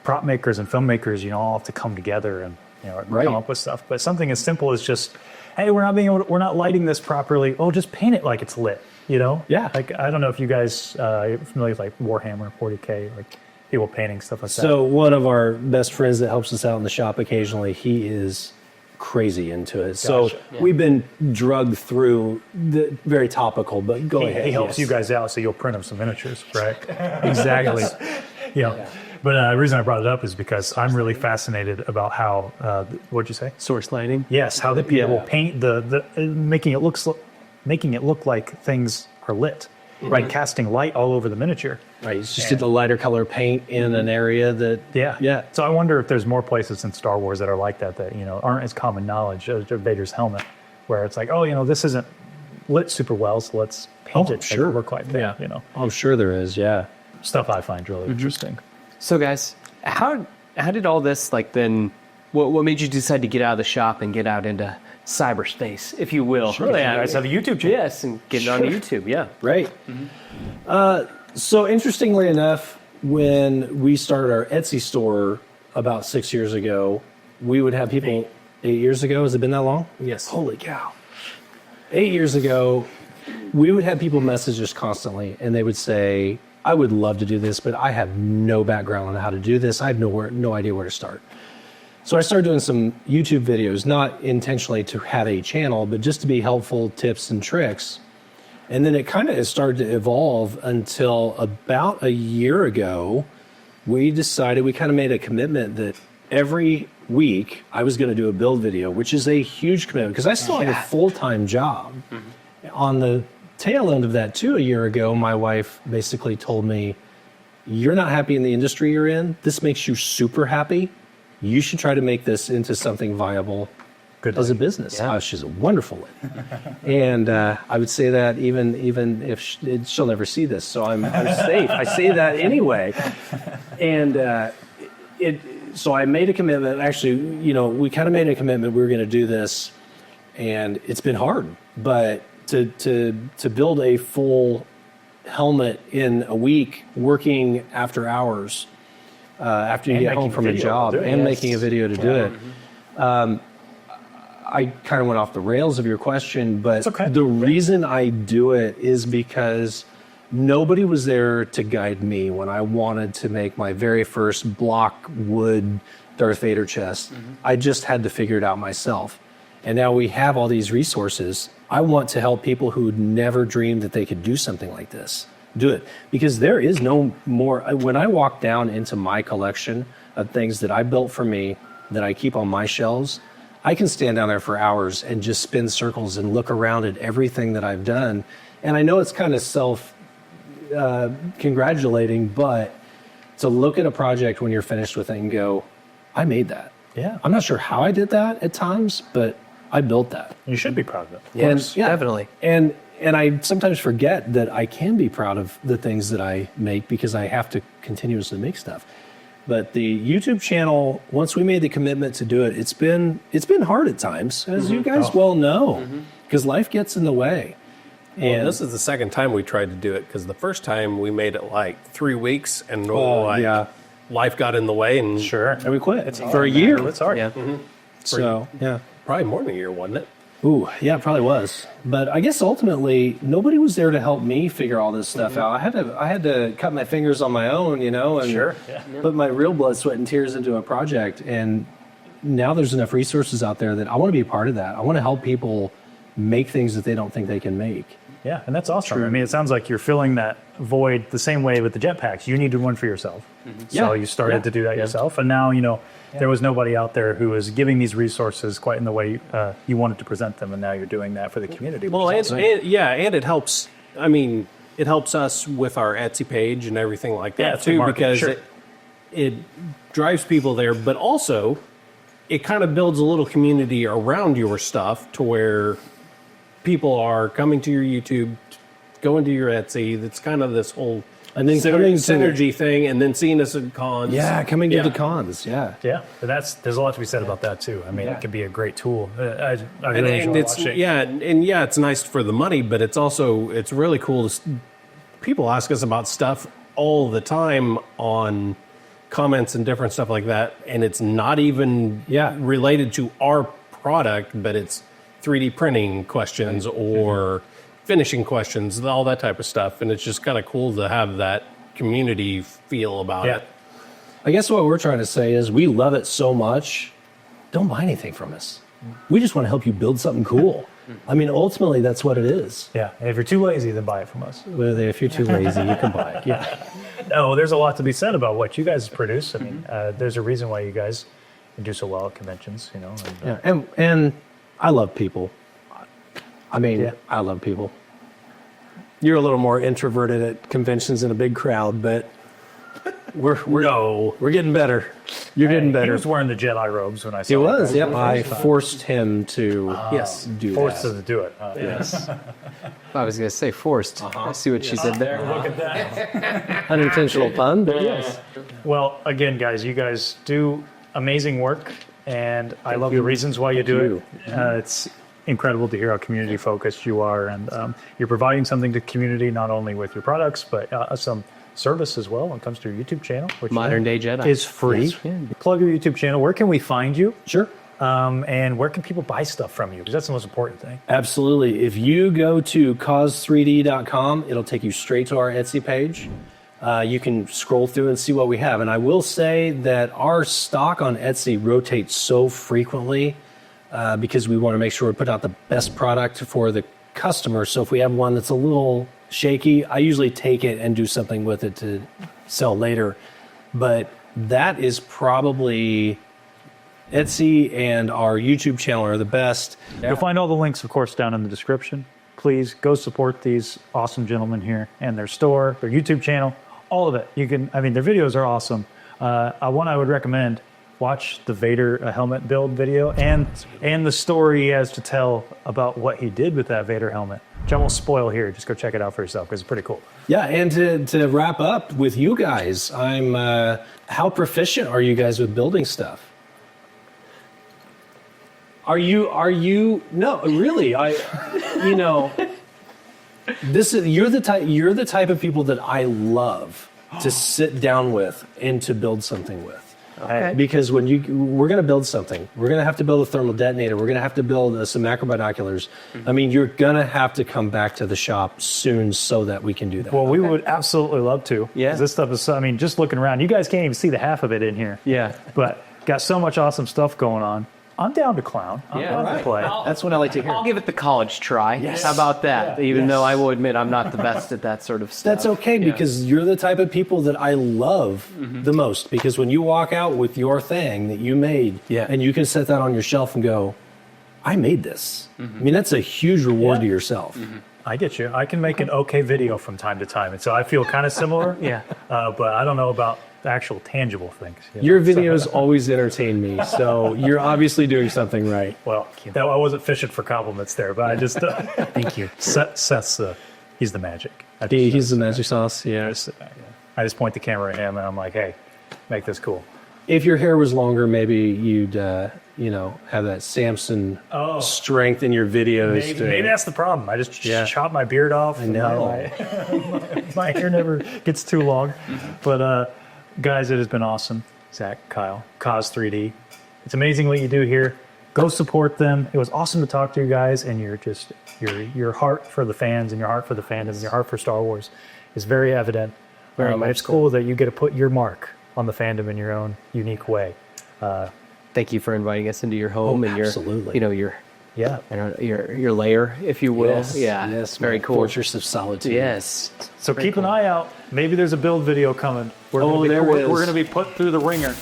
S3: prop makers and filmmakers, you know, all have to come together and, you know, come up with stuff. But something as simple as just, hey, we're not lighting this properly. Oh, just paint it like it's lit. You know?
S1: Yeah.
S3: Like, I don't know if you guys are familiar with like Warhammer, 40K, like people painting, stuff like that.
S1: So one of our best friends that helps us out in the shop occasionally, he is crazy into it. So we've been drugged through the very topical, but go ahead.
S3: He helps you guys out, so you'll print him some miniatures, right? Exactly. Yeah. But the reason I brought it up is because I'm really fascinated about how, what'd you say?
S5: Source lighting.
S3: Yes, how the people paint making it look like things are lit, right? Casting light all over the miniature.
S1: Right, it's just did the lighter color paint in an area that
S3: Yeah. So I wonder if there's more places in Star Wars that are like that, you know, aren't as common knowledge of Vader's helmet, where it's like, oh, you know, this isn't lit super well, so let's paint it to look like that, you know.
S1: I'm sure there is, yeah.
S3: Stuff I find really interesting.
S5: So guys, how did all this like then? What made you decide to get out of the shop and get out into cyberspace, if you will?
S3: Sure, you guys have a YouTube channel.
S5: Yes, and get on YouTube. Yeah.
S1: Right. So interestingly enough, when we started our Etsy store about 6 years ago, we would have people 8 years ago. Has it been that long?
S4: Yes.
S1: Holy cow. 8 years ago, we would have people message us constantly, and they would say, I would love to do this, but I have no background on how to do this. I have no idea where to start. So I started doing some YouTube videos, not intentionally to have a channel, but just to be helpful tips and tricks. And then it kind of started to evolve until about a year ago, we decided, we kind of made a commitment that every week I was going to do a build video, which is a huge commitment because I still have a full-time job. On the tail end of that too, a year ago, my wife basically told me, you're not happy in the industry you're in. This makes you super happy. You should try to make this into something viable as a business.
S5: Yeah.
S1: She's a wonderful lady. And I would say that even if she'll never see this, so I'm safe. I say that anyway. And so I made a commitment. Actually, you know, we kind of made a commitment we were going to do this, and it's been hard. But to build a full helmet in a week, working after hours, after you get home from a job, and making a video to do it. I kind of went off the rails of your question, but the reason I do it is because nobody was there to guide me when I wanted to make my very first block wood Darth Vader chest. I just had to figure it out myself. And now we have all these resources. I want to help people who never dreamed that they could do something like this do it, because there is no more. When I walk down into my collection of things that I built for me that I keep on my shelves, I can stand down there for hours and just spin circles and look around at everything that I've done. And I know it's kind of self-congratulating, but to look at a project when you're finished with it and go, I made that.
S3: Yeah.
S1: I'm not sure how I did that at times, but I built that.
S3: You should be proud of it.
S1: And yeah,
S5: definitely.
S1: And I sometimes forget that I can be proud of the things that I make because I have to continuously make stuff. But the YouTube channel, once we made the commitment to do it, it's been hard at times, as you guys well know, because life gets in the way.
S4: And this is the second time we tried to do it, because the first time we made it like 3 weeks, and life got in the way, and
S1: And we quit.
S3: It's
S1: for a year.
S3: It's hard.
S5: Yeah.
S1: So, yeah.
S4: probably more than a year, wasn't it?
S1: Ooh, yeah, it probably was. But I guess ultimately, nobody was there to help me figure all this stuff out. I had to cut my fingers on my own, and put my real blood, sweat, and tears into a project. And now there's enough resources out there that I want to be a part of that. I want to help people make things that they don't think they can make.
S3: Yeah, and that's awesome. I mean, it sounds like you're filling that void the same way with the jetpacks. You needed one for yourself. So you started to do that yourself. And now, there was nobody out there who was giving these resources quite in the way you wanted to present them. And now you're doing that for the community.
S4: Well, and it helps. I mean, it helps us with our Etsy page and everything like that too, because it drives people there, but also it kind of builds a little community around your stuff to where people are coming to your YouTube, going to your Etsy. That's kind of this whole synergy thing, and then seeing us at cons.
S1: Yeah, coming to the cons. Yeah,
S3: there's a lot to be said about that too. I mean, it can be a great tool. I really enjoy watching.
S4: It's nice for the money, but it's really cool to. People ask us about stuff all the time on comments and different stuff like that, and it's not even related to our product, but it's 3D printing questions or finishing questions, all that type of stuff. And it's just kind of cool to have that community feel about it.
S1: I guess what we're trying to say is we love it so much, don't buy anything from us. We just want to help you build something cool. I mean, ultimately, that's what it is.
S3: Yeah, and if you're too lazy, then buy it from us.
S1: Well, if you're too lazy, you can buy it. Yeah.
S3: No, there's a lot to be said about what you guys produce. I mean, there's a reason why you guys do so well at conventions,
S1: And I love people. I mean, I love people. You're a little more introverted at conventions in a big crowd, but we're getting better. You're getting better.
S3: He was wearing the Jedi robes when I saw
S1: He was,
S3: him.
S1: yep. I forced him to
S3: Forced him to do it. Yes.
S5: I was going to say forced. I see what she did there.
S3: Look at that.
S1: unintentional pun, but yes.
S3: Well, again, guys, you guys do amazing work, and I love the reasons why you do it. It's incredible to hear how community focused you are, and you're providing something to the community not only with your products, but some service as well when it comes to your YouTube channel, which
S5: Modern Day Jedi
S3: is free.
S5: Yes.
S3: Plug your YouTube channel. Where can we find you?
S1: Sure.
S3: And where can people buy stuff from you? Because that's the most important thing.
S1: Absolutely. If you go to cause3d.com, it'll take you straight to our Etsy page. You can scroll through and see what we have. And I will say that our stock on Etsy rotates so frequently because we want to make sure we put out the best product for the customer. So if we have one that's a little shaky, I usually take it and do something with it to sell later. But that is probably Etsy and our YouTube channel are the best.
S3: You'll find all the links, of course, down in the description. Please go support these awesome gentlemen here and their store, their YouTube channel, all of it. Their videos are awesome. One I would recommend, watch the Vader helmet build video and the story he has to tell about what he did with that Vader helmet, which I won't spoil here. Just go check it out for yourself because it's pretty cool.
S1: Yeah, and to wrap up with you guys, how proficient are you guys with building stuff? Are you no, really, you're the type of people that I love to sit down with and to build something with.
S5: Okay.
S1: Because we're going to build something. We're going to have to build a thermal detonator. We're going to have to build some macro binoculars. I mean, you're going to have to come back to the shop soon so that we can do that.
S3: Well, we would absolutely love to.
S5: Yeah.
S3: 'Cause this stuff is, just looking around, you guys can't even see the half of it in here.
S5: Yeah.
S3: But got so much awesome stuff going on. I'm down to clown. I'm down to play.
S1: That's what I like to hear.
S5: I'll give it the college try.
S3: Yes.
S5: How about that?
S3: Yeah.
S5: Even though I will admit I'm not the best at that sort of stuff.
S1: That's okay because you're the type of people that I love the most. Because when you walk out with your thing that you made, and you can set that on your shelf and go, I made this. I mean, that's a huge reward to yourself.
S3: I get you. I can make an okay video from time to time, and so I feel kind of similar.
S5: Yeah.
S3: But I don't know about actual tangible things.
S1: Your videos always entertain me, so you're obviously doing something right.
S3: Well, I wasn't fishing for compliments there, but I just
S2: Thank you.
S3: Seth's he's the magic.
S1: He's the magic sauce, yeah.
S3: I just point the camera at him and I'm like, hey, make this cool.
S1: If your hair was longer, maybe you'd, have that Samson strength in your videos.
S3: Maybe that's the problem. I just chop my beard off. I
S1: know.
S3: My hair never gets too long. But guys, it has been awesome. Zach, Kyle, Cause 3D. It's amazing what you do here. Go support them. It was awesome to talk to you guys, and your heart for the fans and your heart for the fandom and your heart for Star Wars is very evident. It's cool that you get to put your mark on the fandom in your own unique way.
S5: Thank you for inviting us into your home and your,
S1: absolutely.
S5: your lair, if you will.
S1: Yes,
S5: very cool.
S1: Fortress of Solitude.
S5: Yes.
S3: So keep an eye out. Maybe there's a build video coming. We're going to be put through the ringer.